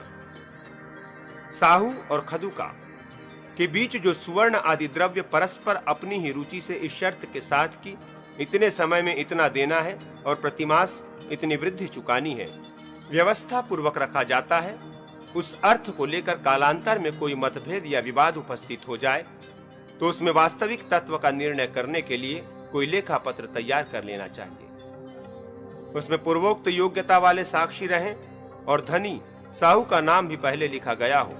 साहू और खदुका के बीच जो सुवर्ण आदि द्रव्य परस्पर अपनी ही रुचि से इस शर्त के साथ कि इतने समय में इतना देना है और प्रतिमास इतनी वृद्धि चुकानी है, व्यवस्था पूर्वक रखा जाता है, उस अर्थ को लेकर कालांतर में कोई मतभेद या विवाद उपस्थित हो जाए तो उसमें वास्तविक तत्व का निर्णय करने के लिए कोई लेखा पत्र तैयार कर लेना चाहिए। उसमें पूर्वोक्त योग्यता वाले साक्षी रहें और धनी साहू का नाम भी पहले लिखा गया हो।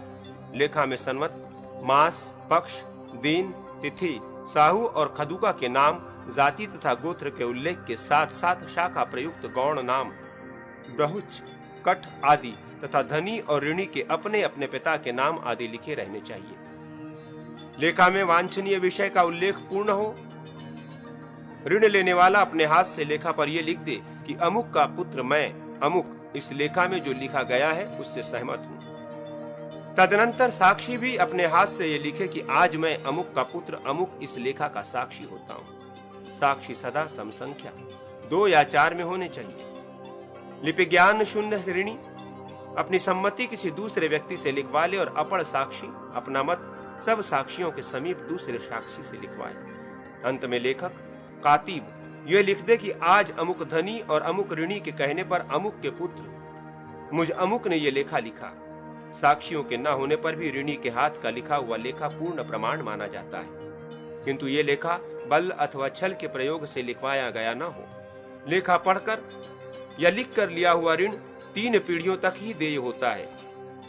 लेखा में संवत, मास, पक्ष, दिन, तिथि, साहू और खदुका के नाम, जाति तथा गोत्र के उल्लेख के साथ साथ शाखा प्रयुक्त गौण नाम, ब्रहुच, कठ आदि तथा धनी और ऋणी के अपने अपने पिता के नाम आदि लिखे रहने चाहिए। लेखा में वांछनीय विषय का उल्लेख पूर्ण हो। ऋण लेने वाला अपने हाथ से लेखा पर यह लिख दे कि अमुक का पुत्र मैं, अमुक इस लेखा में जो लिखा गया है उससे सहमत हूं। तदनंतर साक्षी भी अपने हाथ से यह लिखे कि आज मैं अमुक का पुत्र अमुक इस लेखा का साक्षी होता हूं। साक्षी सदा समसंख्या 2 या 4 में होने चाहिए। लिपि ज्ञान शून्य ऋणी अपनी सम्मति किसी दूसरे व्यक्ति से लिखवा ले और अपड़ साक्षी अपना मत सब साक्षियों के समीप दूसरे साक्षी से लिखवाए। अंत में लेखक कातिब यह लिख दे कि आज अमुक धनी और अमुक ऋणी के कहने पर अमुक के पुत्र मुझ अमुक ने यह लेखा लिखा। साक्षियों के न होने पर भी ऋणी के हाथ का लिखा हुआ लेखा पूर्ण प्रमाण माना जाता है, किंतु ये लेखा बल अथवा छल के प्रयोग से लिखवाया गया न हो। लेखा पढ़कर या लिख कर लिया हुआ ऋण 3 पीढ़ियों तक ही देय होता है,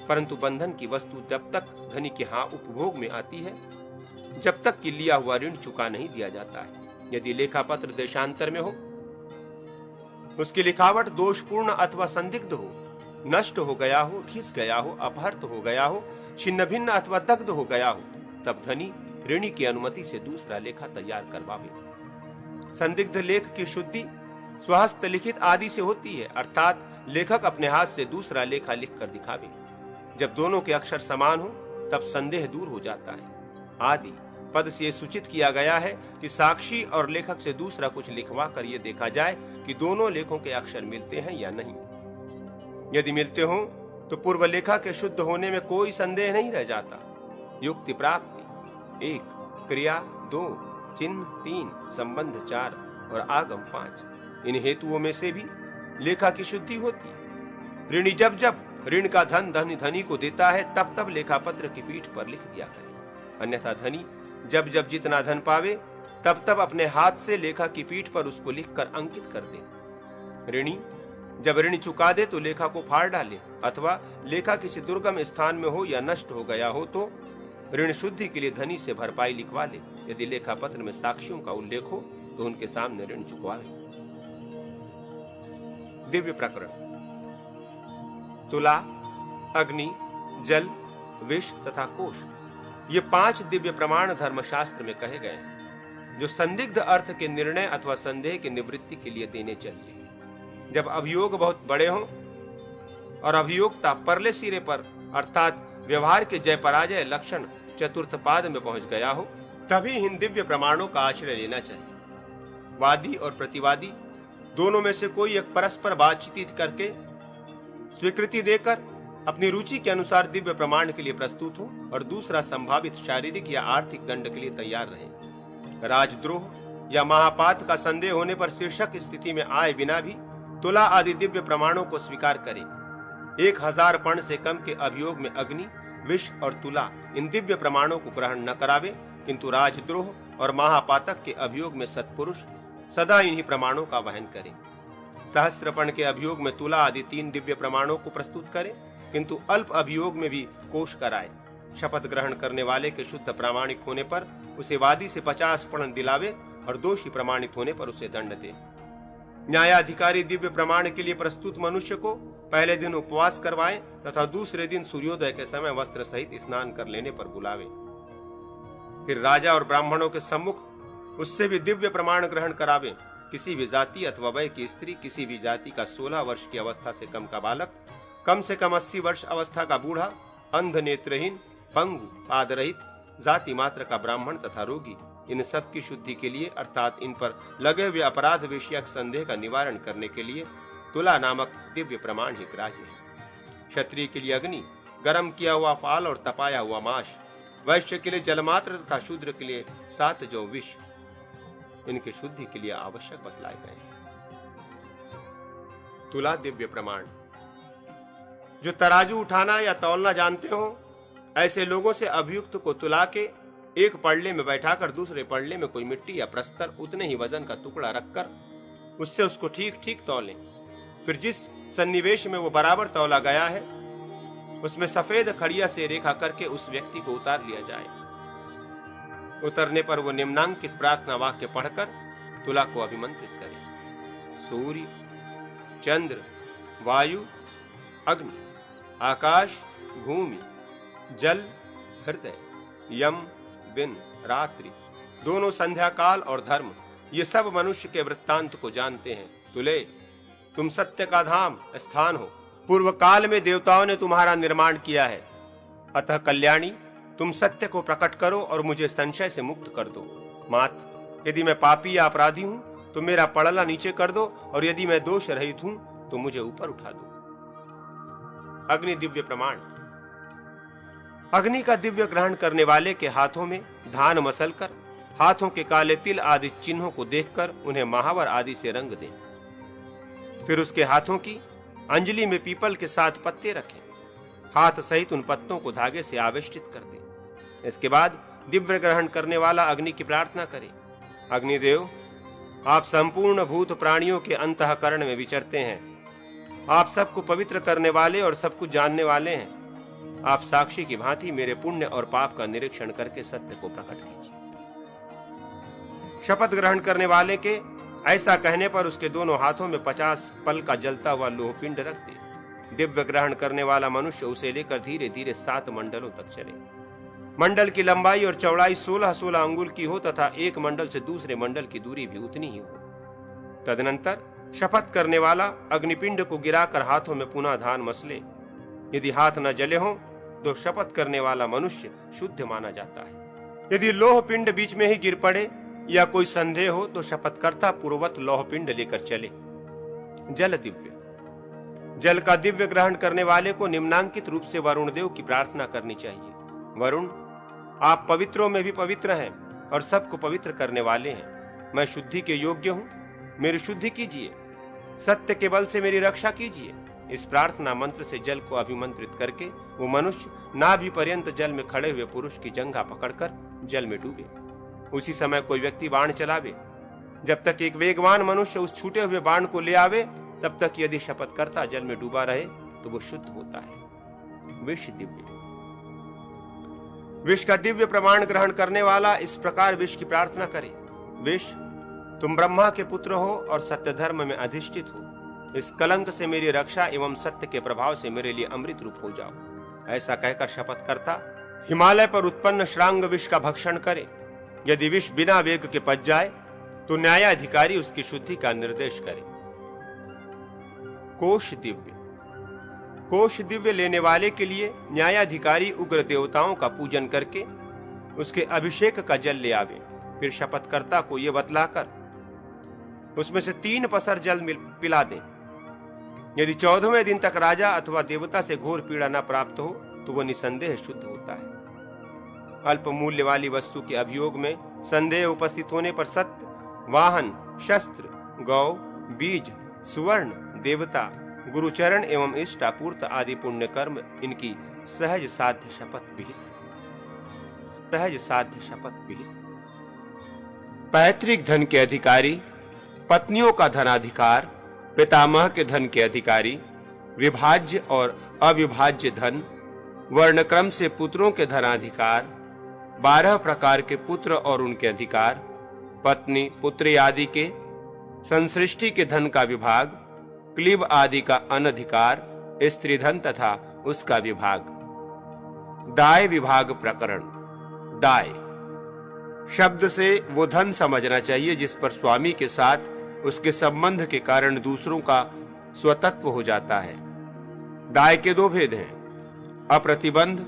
परंतु बंधन की वस्तु जब तक धनी के हाथ उपभोग में आती है जब तक कि लिया हुआ ऋण चुका नहीं दिया जाता है। यदि लेखा पत्र देशांतर में हो, उसकी लिखावट दोषपूर्ण अथवा संदिग्ध हो, नष्ट हो गया हो, खिस गया हो, अपहृत हो गया हो, छिन्न भिन्न अथवा दग्ध हो गया हो, तब धनी ऋणी की अनुमति से दूसरा लेखा तैयार करवावे। संदिग्ध लेख की शुद्धि स्वहस्त लिखित आदि से होती है, अर्थात लेखक अपने हाथ से दूसरा लेखा लिख कर दिखावे। जब दोनों के अक्षर समान हो तब संदेह दूर हो जाता है। आदि पद से यह सूचित किया गया है कि साक्षी और लेखक से दूसरा कुछ लिखवा कर यह देखा जाए कि दोनों लेखों के अक्षर मिलते हैं या नहीं। यदि मिलते हों तो पूर्व लेखा के शुद्ध होने में कोई संदेह नहीं रह जाता। युक्ति प्राप्ति 1, क्रिया 2, चिन्ह 3, संबंध 4 और आगम 5, इन हेतुओं में से भी लेखा की शुद्धि होती है। ऋणी जब जब ऋण का धन धनी को देता है तब तब लेखा पत्र की पीठ पर लिख दिया करे, अन्यथा धनी जब जब जितना धन पावे तब तब अपने हाथ से लेखा की पीठ पर उसको लिखकर अंकित कर दे। ऋणी जब ऋण चुका दे तो लेखा को फाड़ डाले, अथवा लेखा किसी दुर्गम स्थान में हो या नष्ट हो गया हो तो ऋण शुद्धि के लिए धनी से भरपाई लिखवा ले। यदि लेखा पत्र में साक्षियों का उल्लेख हो तो उनके सामने ऋण चुकवावे। दिव्य प्रकरण। तुला, अग्नि, जल, विष तथा कोष, ये 5 दिव्य प्रमाण धर्मशास्त्र में कहे गए हैं, जो संदिग्ध अर्थ के निर्णय अथवा संदेह की निवृत्ति के लिए देने चाहिए। जब अभियोग बहुत बड़े हों और अभियोक्ता परले सिरे पर अर्थात व्यवहार के जय पराजय लक्षण चतुर्थ पाद में पहुंच गया हो, तभी इन दिव्य प्रमाणों का आश्रय लेना चाहिए। वादी और प्रतिवादी दोनों में से कोई एक परस्पर बातचीत करके स्वीकृति देकर अपनी रुचि के अनुसार दिव्य प्रमाण के लिए प्रस्तुत हो और दूसरा संभावित शारीरिक या आर्थिक दंड के लिए तैयार रहे। राजद्रोह या महापात का संदेह होने पर शीर्षक स्थिति में आए बिना भी तुला आदि दिव्य प्रमाणों को स्वीकार करे 1000 पण से कम के अभियोग में अग्नि, विष और तुला इन दिव्य प्रमाणों को ग्रहण न करावे, किंतु राजद्रोह और महापातक के अभियोग में सत्पुरुष सदा इन्हीं प्रमाणों का वहन करे। सहस्त्रपण के अभियोग में तुला आदि 3 दिव्य प्रमाणों को प्रस्तुत करे, किंतु अल्प अभियोग में भी कोश कराए। शपथ ग्रहण करने वाले के शुद्ध प्रामाणिक होने पर उसे वादी से 50 पण दिलावे और दोषी प्रमाणित होने पर उसे दंड दे। न्यायाधिकारी दिव्य प्रमाण के लिए प्रस्तुत मनुष्य को पहले दिन उपवास करवाए तथा दूसरे दिन सूर्योदय के समय वस्त्र सहित स्नान कर लेने पर बुलावे। फिर राजा और ब्राह्मणों के सम्मुख उससे भी दिव्य प्रमाण ग्रहण करावे। किसी भी जाति अथवा वय की स्त्री, किसी भी जाति का 16 वर्ष की अवस्था से कम का बालक, कम से कम 80 वर्ष अवस्था का बूढ़ा, अंध, नेत्रहीन, पंगु, पादरहित, जाति मात्र का ब्राह्मण तथा रोगी, इन सब की शुद्धि के लिए अर्थात इन पर लगे हुए अपराध विषयक संदेह का निवारण करने के लिए तुला नामक दिव्य प्रमाण ही ग्राह्य है। क्षत्रिय के लिए अग्नि, गर्म किया हुआ फाल और तपाया हुआ मांस, वैश्य के लिए जलमात्र तथा शूद्र के लिए 7 जौ विष इनके शुद्धि के लिए आवश्यक बतलाए गए हैं। तुला दिव्य प्रमाण। जो तराजू उठाना या तौलना जानते हो, ऐसे लोगों से अभियुक्त को तुला के एक पड़ले में बैठाकर दूसरे पड़ले में कोई मिट्टी या प्रस्तर उतने ही वजन का टुकड़ा रखकर उससे उसको ठीक ठीक तौलें। फिर जिस सन्निवेश में वो बराबर तौला गया है उसमें सफेद खड़िया से रेखा करके उस व्यक्ति को उतार लिया जाए। उतरने पर वो निम्नांकित प्रार्थना वाक्य पढ़कर तुला को अभिमंत्रित करे। सूर्य, चंद्र, वायु, अग्नि, आकाश, भूमि, जल, हृदय, यम, दिन, रात्रि, दोनों संध्या काल और धर्म, ये सब मनुष्य के वृत्तांत को जानते हैं। तुले, तुम सत्य का धाम स्थान हो। पूर्व काल में देवताओं ने तुम्हारा निर्माण किया है। अतः कल्याणी, तुम सत्य को प्रकट करो और मुझे संशय से मुक्त कर दो। मात, यदि मैं पापी या अपराधी हूं तो मेरा पड़ला नीचे कर दो, और यदि मैं दोष रहित हूं तो मुझे ऊपर उठा दो। अग्नि दिव्य प्रमाण। अग्नि का दिव्य ग्रहण करने वाले के हाथों में धान मसलकर हाथों के काले तिल आदि चिन्हों को देखकर उन्हें महावर आदि से रंग दें। फिर उसके हाथों की अंजलि में पीपल के 7 पत्ते रखें। हाथ सहित उन पत्तों को धागे से आवेष्टित कर दें। इसके बाद दिव्य ग्रहण करने वाला अग्नि की प्रार्थना करे। अग्निदेव, आप संपूर्ण भूत प्राणियों के अंतःकरण में विचरते हैं। आप सबको पवित्र करने वाले और सब कुछ जानने वाले हैं। आप साक्षी की भांति मेरे पुण्य और पाप का निरीक्षण करके सत्य को प्रकट कीजिए। शपथ ग्रहण करने वाले के ऐसा कहने पर उसके दोनों हाथों में 50 पल का जलता हुआ लोह पिंड रख दे। दिव्य ग्रहण करने वाला मनुष्य उसे लेकर धीरे धीरे 7 मंडलों तक चले। मंडल की लंबाई और चौड़ाई 16-16 अंगुल की हो तथा एक मंडल से दूसरे मंडल की दूरी भी उतनी ही हो। तदनंतर शपथ करने वाला अग्निपिंड को गिराकर हाथों में पुनः धान मसले। यदि हाथ न जले हों तो शपथ करने वाला मनुष्य शुद्ध माना जाता है। यदि लोह पिंड बीच में ही गिर पड़े या कोई संदेह हो तो शपथकर्ता पूर्ववत लोह पिंड लेकर चले। जल दिव्य। जल का दिव्य ग्रहण करने वाले को निम्नांकित रूप से वरुण देव की प्रार्थना करनी चाहिए। वरुण, आप पवित्रों में भी पवित्र हैं और सबको पवित्र करने वाले हैं। मैं शुद्धि के योग्य हूं, मेरी शुद्धि कीजिए। सत्य के बल से मेरी रक्षा कीजिए। इस प्रार्थना मंत्र से जल को अभिमंत्रित करके वो मनुष्य नाभि पर्यंत जल में खड़े हुए पुरुष की जंघा पकड़कर जल में डूबे। उसी समय कोई व्यक्ति बाण चलावे। जब तक एक वेगवान मनुष्य उस छूटे हुए बाण को ले आवे तब तक यदि शपथकर्ता जल में डूबा रहे तो वो शुद्ध होता है। विष दिव्य। विष का दिव्य प्रमाण ग्रहण करने वाला इस प्रकार विष की प्रार्थना करे। विष, तुम ब्रह्मा के पुत्र हो और सत्य धर्म में अधिष्ठित हो। इस कलंक से मेरी रक्षा एवं सत्य के प्रभाव से मेरे लिए अमृत रूप हो जाओ। ऐसा कहकर शपथकर्ता हिमालय पर उत्पन्न श्रांग विष का भक्षण करे। यदि विष बिना वेग के पच जाए तो न्यायाधिकारी उसकी शुद्धि का निर्देश करे। कोश दिव्य। कोश दिव्य लेने वाले के लिए न्यायाधिकारी उग्र देवताओं का पूजन करके उसके अभिषेक का जल ले आवे। फिर शपथकर्ता को यह बतलाकर उसमें से 3 पसर जल पिला दें। यदि 14वें दिन तक राजा अथवा देवता से घोर पीड़ा न प्राप्त हो तो वह निसंदेह शुद्ध होता है। अल्प मूल्य वाली वस्तु के अभियोग में संदेह उपस्थित होने पर सत्य, वाहन, शस्त्र, गौ, बीज, सुवर्ण, देवता, गुरुचरण एवं इष्टापूर्त आदि पुण्य कर्म इनकी सहज साध्य शपथ विहित। पैतृक धन के अधिकारी, पत्नियों का धनाधिकार, पितामह के धन के अधिकारी, विभाज्य और अविभाज्य धन, वर्णक्रम से पुत्रों के धनाधिकार, 12 प्रकार के पुत्र और उनके अधिकार, पत्नी पुत्री आदि के, संसृष्टि के धन का विभाग, क्लीब आदि का अनधिकार, स्त्री धन तथा उसका विभाग। दाय विभाग प्रकरण। दाय शब्द से वो धन समझना चाहिए जिस पर स्वामी के साथ उसके संबंध के कारण दूसरों का स्वतत्व हो जाता है। दाय के 2 भेद हैं, अप्रतिबंध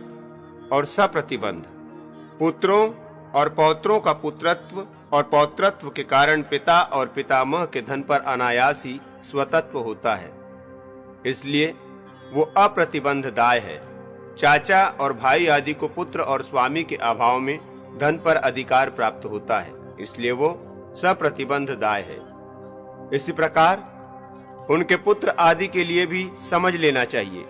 और सप्रतिबंध। पुत्रों और पौत्रों का पुत्रत्व और पौत्रत्व के कारण पिता और पितामह के धन पर अनायास ही स्वतत्व होता है, इसलिए वो अप्रतिबंध दाय है। चाचा और भाई आदि को पुत्र और स्वामी के अभाव में धन पर अधिकार प्राप्त होता है, इसलिए वो सप्रतिबंध दाय है। इसी प्रकार उनके पुत्र आदि के लिए भी समझ लेना चाहिए।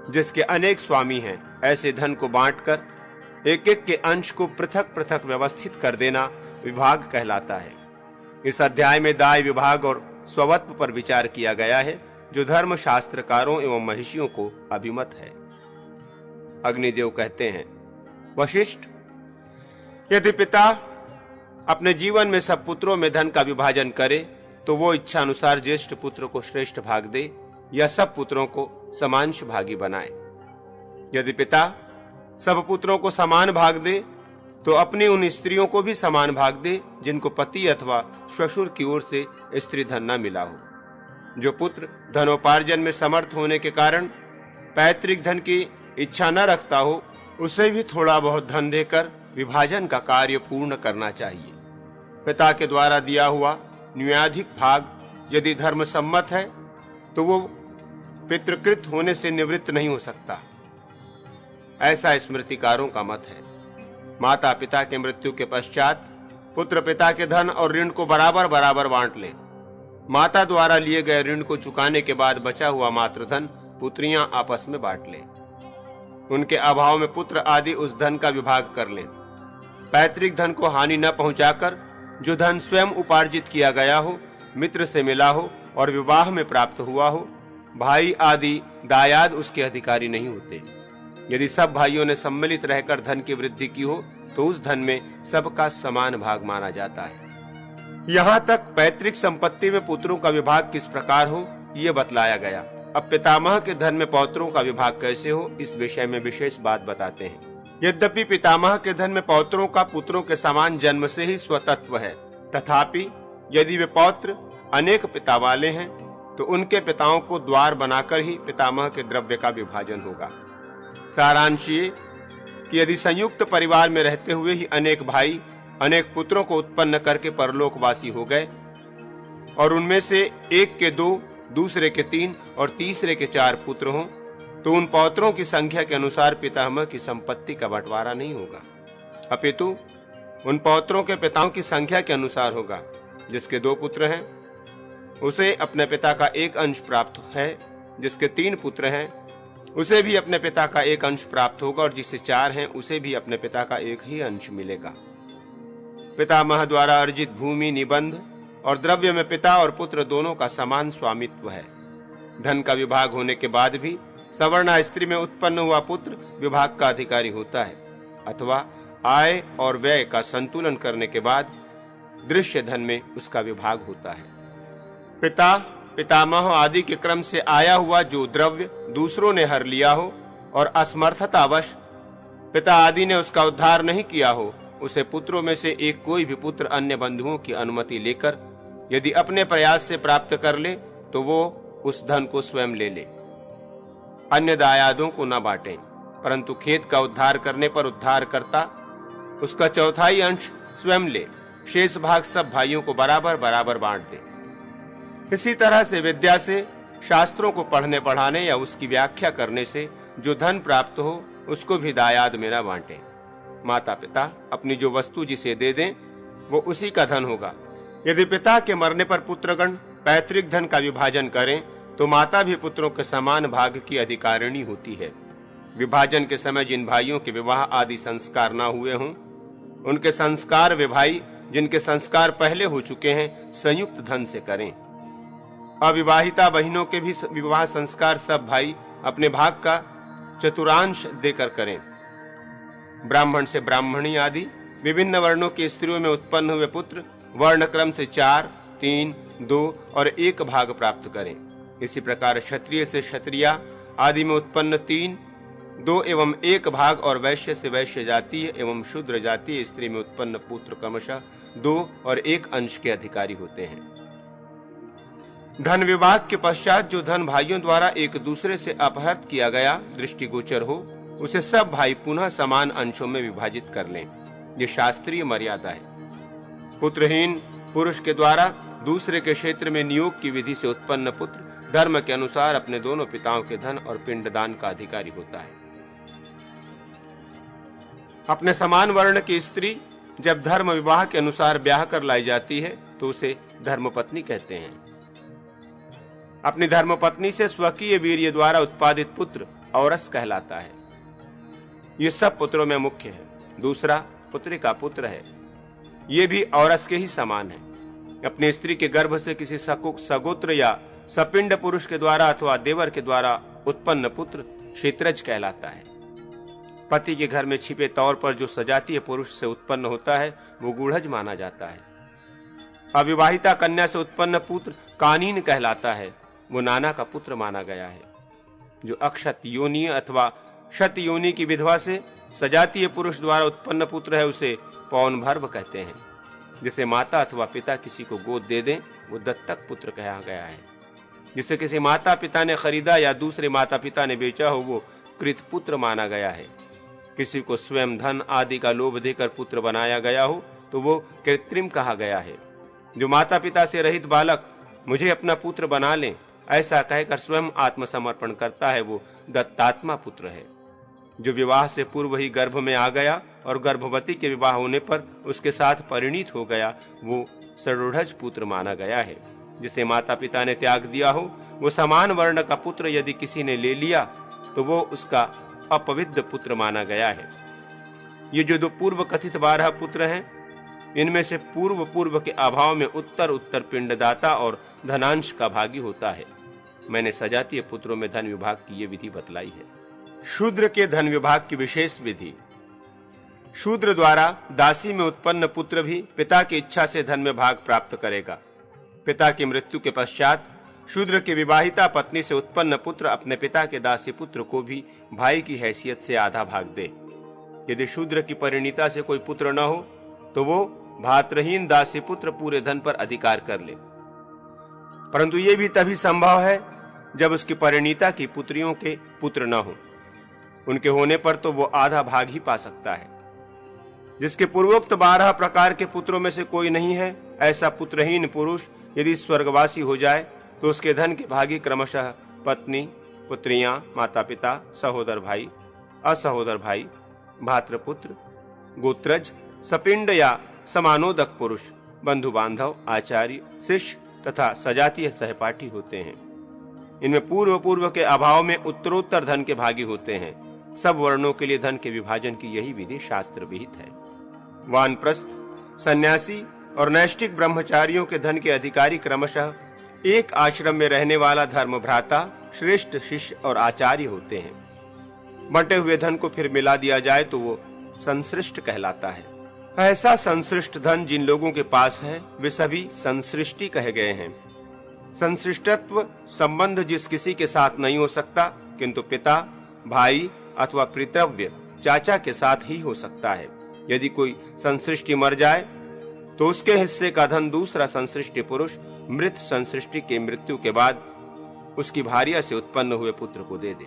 जिसके अनेक स्वामी हैं, ऐसे धन को बांटकर एक एक के अंश को पृथक पृथक व्यवस्थित कर देना विभाग कहलाता है। इस अध्याय में दाय विभाग और स्वत्व पर विचार किया गया है, जो धर्म शास्त्रकारों एवं महिषियों को अभिमत है। अग्निदेव कहते हैं, वशिष्ठ, यदि पिता अपने जीवन में सब पुत्रों में धन का विभाजन करे तो वो इच्छा अनुसार ज्येष्ठ पुत्र को श्रेष्ठ भाग दे या सब पुत्रों को समांश भागी बनाए। यदि पिता सब पुत्रों को समान भाग दे तो अपनी उन स्त्रियों को भी समान भाग दे जिनको पति अथवा ससुर की ओर से स्त्री धन न मिला हो। जो पुत्र धनोपार्जन में समर्थ होने के कारण पैतृक धन की इच्छा न रखता हो, उसे भी थोड़ा बहुत धन देकर विभाजन का कार्य पूर्ण करना चाहिए। पिता के द्वारा दिया हुआ न्यूनाधिक भाग यदि धर्म सम्मत है तो वो पितृकृत होने से निवृत्त नहीं हो सकता, ऐसा स्मृतिकारों का मत है। माता पिता के मृत्यु के पश्चात पुत्र पिता के धन और ऋण को बराबर बराबर बांट ले। माता द्वारा लिए गए ऋण को चुकाने के बाद बचा हुआ मातृधन पुत्रियां आपस में बांट ले। उनके अभाव में पुत्र आदि उस धन का विभाग कर लें। पैतृक धन को हानि न पहुंचाकर जो धन स्वयं उपार्जित किया गया हो, मित्र से मिला हो और विवाह में प्राप्त हुआ हो, भाई आदि दायाद उसके अधिकारी नहीं होते। यदि सब भाइयों ने सम्मिलित रहकर धन की वृद्धि की हो तो उस धन में सबका समान भाग माना जाता है। यहाँ तक पैतृक संपत्ति में पुत्रों का विभाग किस प्रकार हो ये बतलाया गया। अब पितामह के धन में पौत्रों का विभाग कैसे हो, इस विषय में विशेष बात बताते हैं। यद्यपि पितामह के धन में पौत्रों का पुत्रों के समान जन्म से ही स्वतत्व है, तथापि यदि वे पौत्र अनेक पिता वाले हैं तो उनके पिताओं को द्वार बनाकर ही पितामह के द्रव्य का विभाजन होगा। सारांश ये कि यदि संयुक्त परिवार में रहते हुए ही अनेक भाई अनेक पुत्रों को उत्पन्न करके परलोकवासी हो गए और उनमें से एक के 2, दूसरे के 3 और तीसरे के 4 पुत्र हों, तो उन पौत्रों की संख्या के अनुसार पितामह की संपत्ति का बंटवारा नहीं होगा, अपितु उन पौत्रों के पिताओं की संख्या के अनुसार होगा। जिसके 2 पुत्र हैं उसे अपने पिता का 1 अंश प्राप्त है, जिसके 3 पुत्र हैं उसे भी अपने पिता का 1 अंश प्राप्त होगा और जिससे 4 हैं उसे भी अपने पिता का 1 ही अंश मिलेगा। पितामह द्वारा अर्जित भूमि, निबंध और द्रव्य में पिता और पुत्र दोनों का समान स्वामित्व है। धन का विभाग होने के बाद भी सवर्णा स्त्री में उत्पन्न हुआ पुत्र विभाग का अधिकारी होता है, अथवा आय और व्यय का संतुलन करने के बाद दृश्य धन में उसका विभाग होता है। पिता, पितामह आदि के क्रम से आया हुआ जो द्रव्य दूसरों ने हर लिया हो और असमर्थतावश पिता आदि ने उसका उद्धार नहीं किया हो, उसे पुत्रों में से एक कोई भी पुत्र अन्य बंधुओं की अनुमति लेकर यदि अपने प्रयास से प्राप्त कर ले तो वो उस धन को स्वयं ले ले। अन्य दायादों को न बांटे, परंतु खेत का उद्धार करने पर उद्धार करता उसका 1/4 अंश स्वयं ले, शेष भाग सब भाइयों को बराबर बराबर बांट दे। इसी तरह से विद्या से, शास्त्रों को पढ़ने पढ़ाने या उसकी व्याख्या करने से जो धन प्राप्त हो उसको भी दायाद में न बांटे। माता पिता अपनी जो वस्तु जिसे दे दें वो उसी का धन होगा। यदि पिता के मरने पर पुत्रगण पैतृक धन का विभाजन करें तो माता भी पुत्रों के समान भाग की अधिकारिणी होती है। विभाजन के समय जिन भाइयों के विवाह आदि संस्कार ना हुए हों, उनके संस्कार वे भाई जिनके संस्कार पहले हो चुके हैं संयुक्त धन से करें। अविवाहिता बहनों के भी विवाह संस्कार सब भाई अपने भाग का चतुर्थांश देकर करें। ब्राह्मण से ब्राह्मणी आदि विभिन्न वर्णों की स्त्रियों में उत्पन्न हुए पुत्र वर्ण क्रम से 4, 3, 2 और 1 भाग प्राप्त करें। इसी प्रकार क्षत्रिय से क्षत्रिया आदि में उत्पन्न 3, 2 एवं 1 भाग और वैश्य से वैश्य जातीय एवं शूद्र जातीय स्त्री में उत्पन्न पुत्र क्रमशः 2 और 1 अंश के अधिकारी होते हैं। धन विभाग के पश्चात जो धन भाइयों द्वारा एक दूसरे से अपहृत किया गया दृष्टिगोचर हो, उसे सब भाई पुनः समान अंशों में विभाजित कर लें। ये शास्त्रीय मर्यादा है। पुत्रहीन पुरुष के द्वारा दूसरे के क्षेत्र में नियोग की विधि से उत्पन्न पुत्र धर्म के अनुसार अपने दोनों पिताओं के धन और पिंडदान का अधिकारी होता है। अपने समान वर्ण की स्त्री जब धर्म विवाह के अनुसार ब्याह कर लाई जाती है तो उसे धर्मपत्नी कहते हैं। अपनी धर्मपत्नी से स्वकीय वीर्य द्वारा उत्पादित पुत्र औरस कहलाता है। ये सब पुत्रों में मुख्य है। दूसरा पुत्रिका पुत्र है, ये भी औरस के ही समान है। अपनी स्त्री के गर्भ से किसी सगोत्र या सपिंड पुरुष के द्वारा अथवा देवर के द्वारा उत्पन्न पुत्र क्षेत्रज कहलाता है। पति के घर में छिपे तौर पर जो सजातीय पुरुष से उत्पन्न होता है वो गूढ़ज माना जाता है। अविवाहिता कन्या से उत्पन्न पुत्र कानीन कहलाता है, वो नाना का पुत्र माना गया है। जो अक्षत योनि अथवा क्षत योनि की विधवा से सजातीय पुरुष द्वारा उत्पन्न पुत्र है उसे पौनभर्व कहते हैं। जिसे माता अथवा पिता किसी को गोद दे दें वो दत्तक पुत्र कहा गया है। जिसे किसी माता पिता ने खरीदा या दूसरे माता पिता ने बेचा हो वो कृत पुत्र माना गया है। किसी को स्वयं धन आदि का लोभ देकर पुत्र बनाया गया हो तो वो कृत्रिम कहा गया है। जो माता पिता से रहित बालक मुझे अपना पुत्र बना ले ऐसा कहकर स्वयं आत्मसमर्पण करता है वो दत्तात्मा पुत्र है। जो विवाह से पूर्व ही गर्भ में आ गया और गर्भवती के विवाह होने पर उसके साथ परिणीत हो गया वो सरूढ़ज पुत्र माना गया है। जिसे माता पिता ने त्याग दिया हो वो समान वर्ण का पुत्र यदि किसी ने ले लिया तो वो उसका अपविद्ध पुत्र माना गया है। ये जो 2 पूर्व कथित 12 पुत्र हैं इनमें से पूर्व के अभाव में उत्तर पिंडदाता और धनांश का भागी होता है। मैंने सजातीय पुत्रों में धन विभाग की ये विधि बतलाई है। शूद्र के धन विभाग की विशेष विधि। शूद्र द्वारा दासी में उत्पन्न पुत्र भी पिता की इच्छा से धन में भाग प्राप्त करेगा। पिता की मृत्यु के पश्चात शूद्र की विवाहिता पत्नी से उत्पन्न पुत्र अपने पिता के दासी पुत्र को भी भाई की हैसियत से आधा भाग दे। यदि शूद्र की परिणीता से कोई पुत्र न हो तो वो भातृहीन दासी पुत्र पूरे धन पर अधिकार कर ले, परंतु ये भी तभी संभव है जब उसकी परिणीता की पुत्रियों के पुत्र न हो। उनके होने पर तो वो आधा भाग ही पा सकता है। जिसके पूर्वोक्त 12 प्रकार के पुत्रों में से कोई नहीं है ऐसा पुत्रहीन पुरुष यदि स्वर्गवासी हो जाए तो उसके धन के भागी क्रमशः पत्नी, पुत्रियां, माता पिता, सहोदर भाई, असहोदर भाई, भातृपुत्र, गोत्रज, सपिंड या समानोदक पुरुष, बंधु बांधव, आचार्य, शिष्य तथा सजातीय सहपाठी होते हैं। इनमें पूर्व के अभाव में उत्तरोत्तर धन के भागी होते हैं। सब वर्णों के लिए धन के विभाजन की यही विधि शास्त्र विहित है। वानप्रस्थ, सन्यासी और नैष्ठिक ब्रह्मचारियों के धन के अधिकारी क्रमशः एक आश्रम में रहने वाला धर्म भ्राता, श्रेष्ठ शिष्य और आचार्य होते हैं। बंटे हुए धन को फिर मिला दिया जाए तो वो संसृष्ट कहलाता है। ऐसा संसृष्ट धन जिन लोगों के पास है वे सभी संसृष्टि कहे गए हैं। संसृष्टत्व संबंध जिस किसी के साथ नहीं हो सकता किंतु पिता, भाई अथवा पितृव्य चाचा के साथ ही हो सकता है। यदि कोई संसृष्टि मर जाए तो उसके हिस्से का धन दूसरा संसृष्टि पुरुष मृत संसृष्टि के मृत्यु के बाद उसकी भार्या से उत्पन्न हुए पुत्र को दे दे।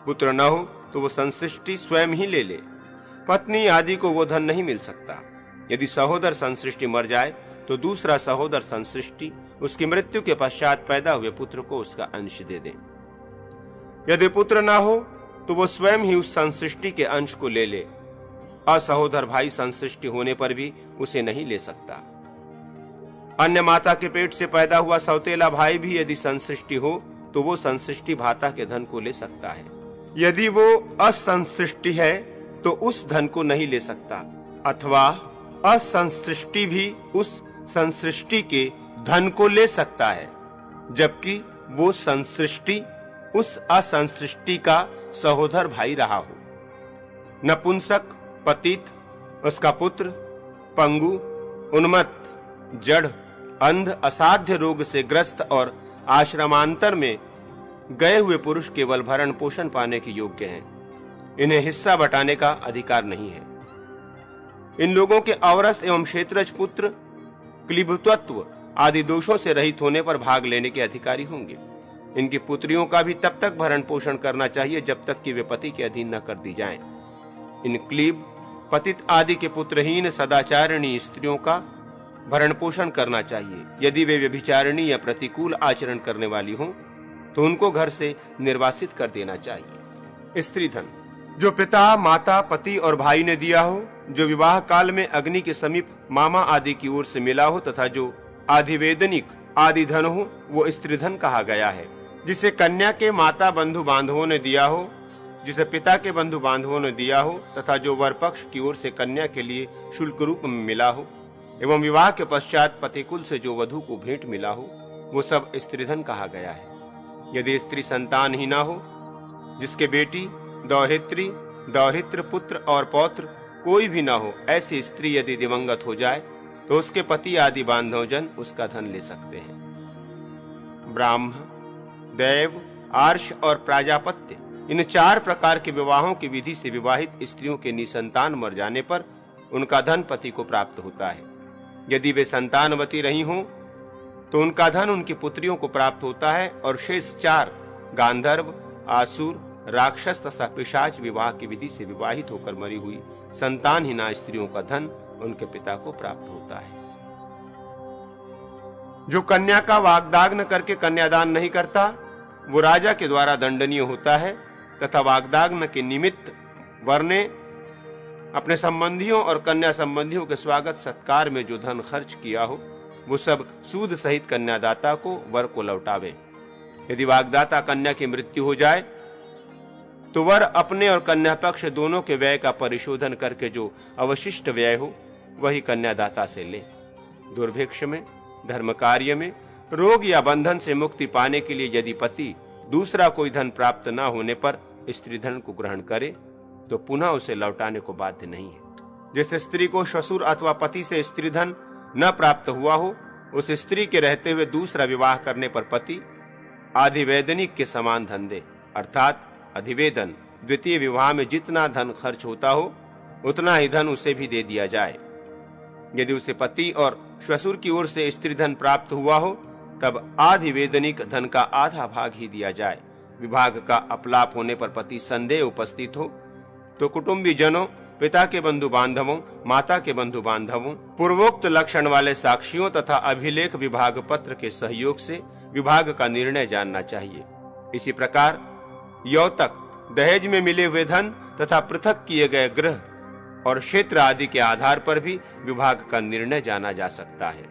पुत्र न हो तो वो संसृष्टि स्वयं ही ले ले। पत्नी आदि को वो धन नहीं मिल सकता। यदि सहोदर संसृष्टि मर जाए तो दूसरा सहोदर संसृष्टि उसकी मृत्यु के पश्चात पैदा हुए पुत्र को उसका अंश दे दे। यदि पुत्र ना हो तो वो स्वयं ही उस संसृष्टि के अंश को ले ले। असहोदर भाई संसृष्टि होने पर भी उसे नहीं ले सकता। अन्य माता के पेट से पैदा हुआ सौतेला भाई भी यदि संसृष्टि हो तो वो संसृष्टि भाता के धन को ले सकता है। यदि वो असंसृष्टि है तो उस धन को नहीं ले सकता, अथवा असंसृष्टि भी उस संसृष्टि के धन को ले सकता है, जबकि वो संसृष्टि उस असंसृष्टि का सहोदर भाई रहा हो। नपुंसक, पतित, उसका पुत्र, पंगु, उन्मत्त, जड़, अंध, असाध्य रोग से ग्रस्त और आश्रमांतर में गए हुए पुरुष केवल भरण पोषण पाने के योग्य हैं। इन्हें हिस्सा बटाने का अधिकार नहीं है। इन लोगों के औरस एवं क्षेत्रज पुत्र क्लीबत्व आदि दोषों से रहित होने पर भाग लेने के अधिकारी होंगे। इनकी पुत्रियों का भी तब तक भरण पोषण करना चाहिए जब तक कि वे पति के अधीन न कर दी जाएं। इन क्लीब, पतित आदि के पुत्रहीन सदाचारिणी स्त्रियों का भरण पोषण करना चाहिए। यदि वे व्यभिचारिणी या प्रतिकूल आचरण करने वाली हों तो उनको घर से निर्वासित कर देना चाहिए। स्त्री धन जो पिता, माता, पति और भाई ने दिया हो, जो विवाह काल में अग्नि के समीप मामा आदि की ओर से मिला हो, तथा जो आधिवेदनिक आदि धन हो, वो स्त्री धन कहा गया है। जिसे कन्या के माता बंधु बांधवों ने दिया हो, जिसे पिता के बंधु बांधवों ने दिया हो, तथा जो वर पक्ष की ओर से कन्या के लिए शुल्क रूप में मिला हो, एवं विवाह के पश्चात पतिकुल से जो वधु को भेंट मिला हो, वो सब स्त्रीधन कहा गया है। यदि स्त्री संतान ही ना हो, जिसके बेटी, दौहित्री, दौहित्र, पुत्र और पौत्र कोई भी ना हो, ऐसी स्त्री यदि दिवंगत हो जाए तो उसके पति आदि बांधवजन उसका धन ले सकते हैं। ब्राह्म, देव, आर्ष और प्राजापत्य, इन 4 प्रकार के विवाहों की विधि से विवाहित स्त्रियों के निसंतान मर जाने पर उनका धन पति को प्राप्त होता है। यदि वे संतानवती रही हों तो उनका धन उनकी पुत्रियों को प्राप्त होता है, और शेष 4 गांधर्व, आसुर, राक्षस तथा पिशाच विवाह की विधि से विवाहित होकर मरी हुई संतानहीना स्त्रियों का धन उनके पिता को प्राप्त होता है। जो कन्या का वाग्दान करके कन्यादान नहीं करता वो राजा के द्वारा दंडनीय होता है, तथा वाग्दान के निमित्त वर ने अपने संबंधियों और कन्या संबंधियों के स्वागत सत्कार में जो धन खर्च किया हो वो सब सूद सहित कन्यादाता को वर को लौटावे। यदि वाग्दाता कन्या की मृत्यु हो जाए तो वर अपने और कन्या पक्ष दोनों के व्यय का परिशोधन करके जो अवशिष्ट व्यय हो वही कन्यादाता से ले। दुर्भिक्ष में, धर्म कार्य में, रोग या बंधन से मुक्ति पाने के लिए यदि पति दूसरा कोई धन प्राप्त न होने पर स्त्री धन को ग्रहण करे तो पुनः उसे लौटाने को बाध्य नहीं है। जिस स्त्री को ससुर अथवा पति से स्त्री धन न प्राप्त हुआ हो, उस स्त्री के रहते हुए दूसरा विवाह करने पर पति आधिवेदनिक के समान धन दे, अर्थात अधिवेदन द्वितीय विवाह में जितना धन खर्च होता हो उतना ही धन उसे भी दे दिया जाए। यदि उसे पति और ससुर की ओर से स्त्री धन प्राप्त हुआ हो तब आधिवेदनिक धन का आधा भाग ही दिया जाए। विभाग का अपलाप होने पर पति संदेह उपस्थित हो तो कुटुंबी जनों, पिता के बंधु बांधवों, माता के बंधु बांधवों, पूर्वोक्त लक्षण वाले साक्षियों तथा अभिलेख विभाग पत्र के सहयोग से विभाग का निर्णय जानना चाहिए। इसी प्रकार यौतक, दहेज में मिले हुए धन तथा पृथक किए गए गृह और क्षेत्र आदि के आधार पर भी विभाग का निर्णय जाना जा सकता है।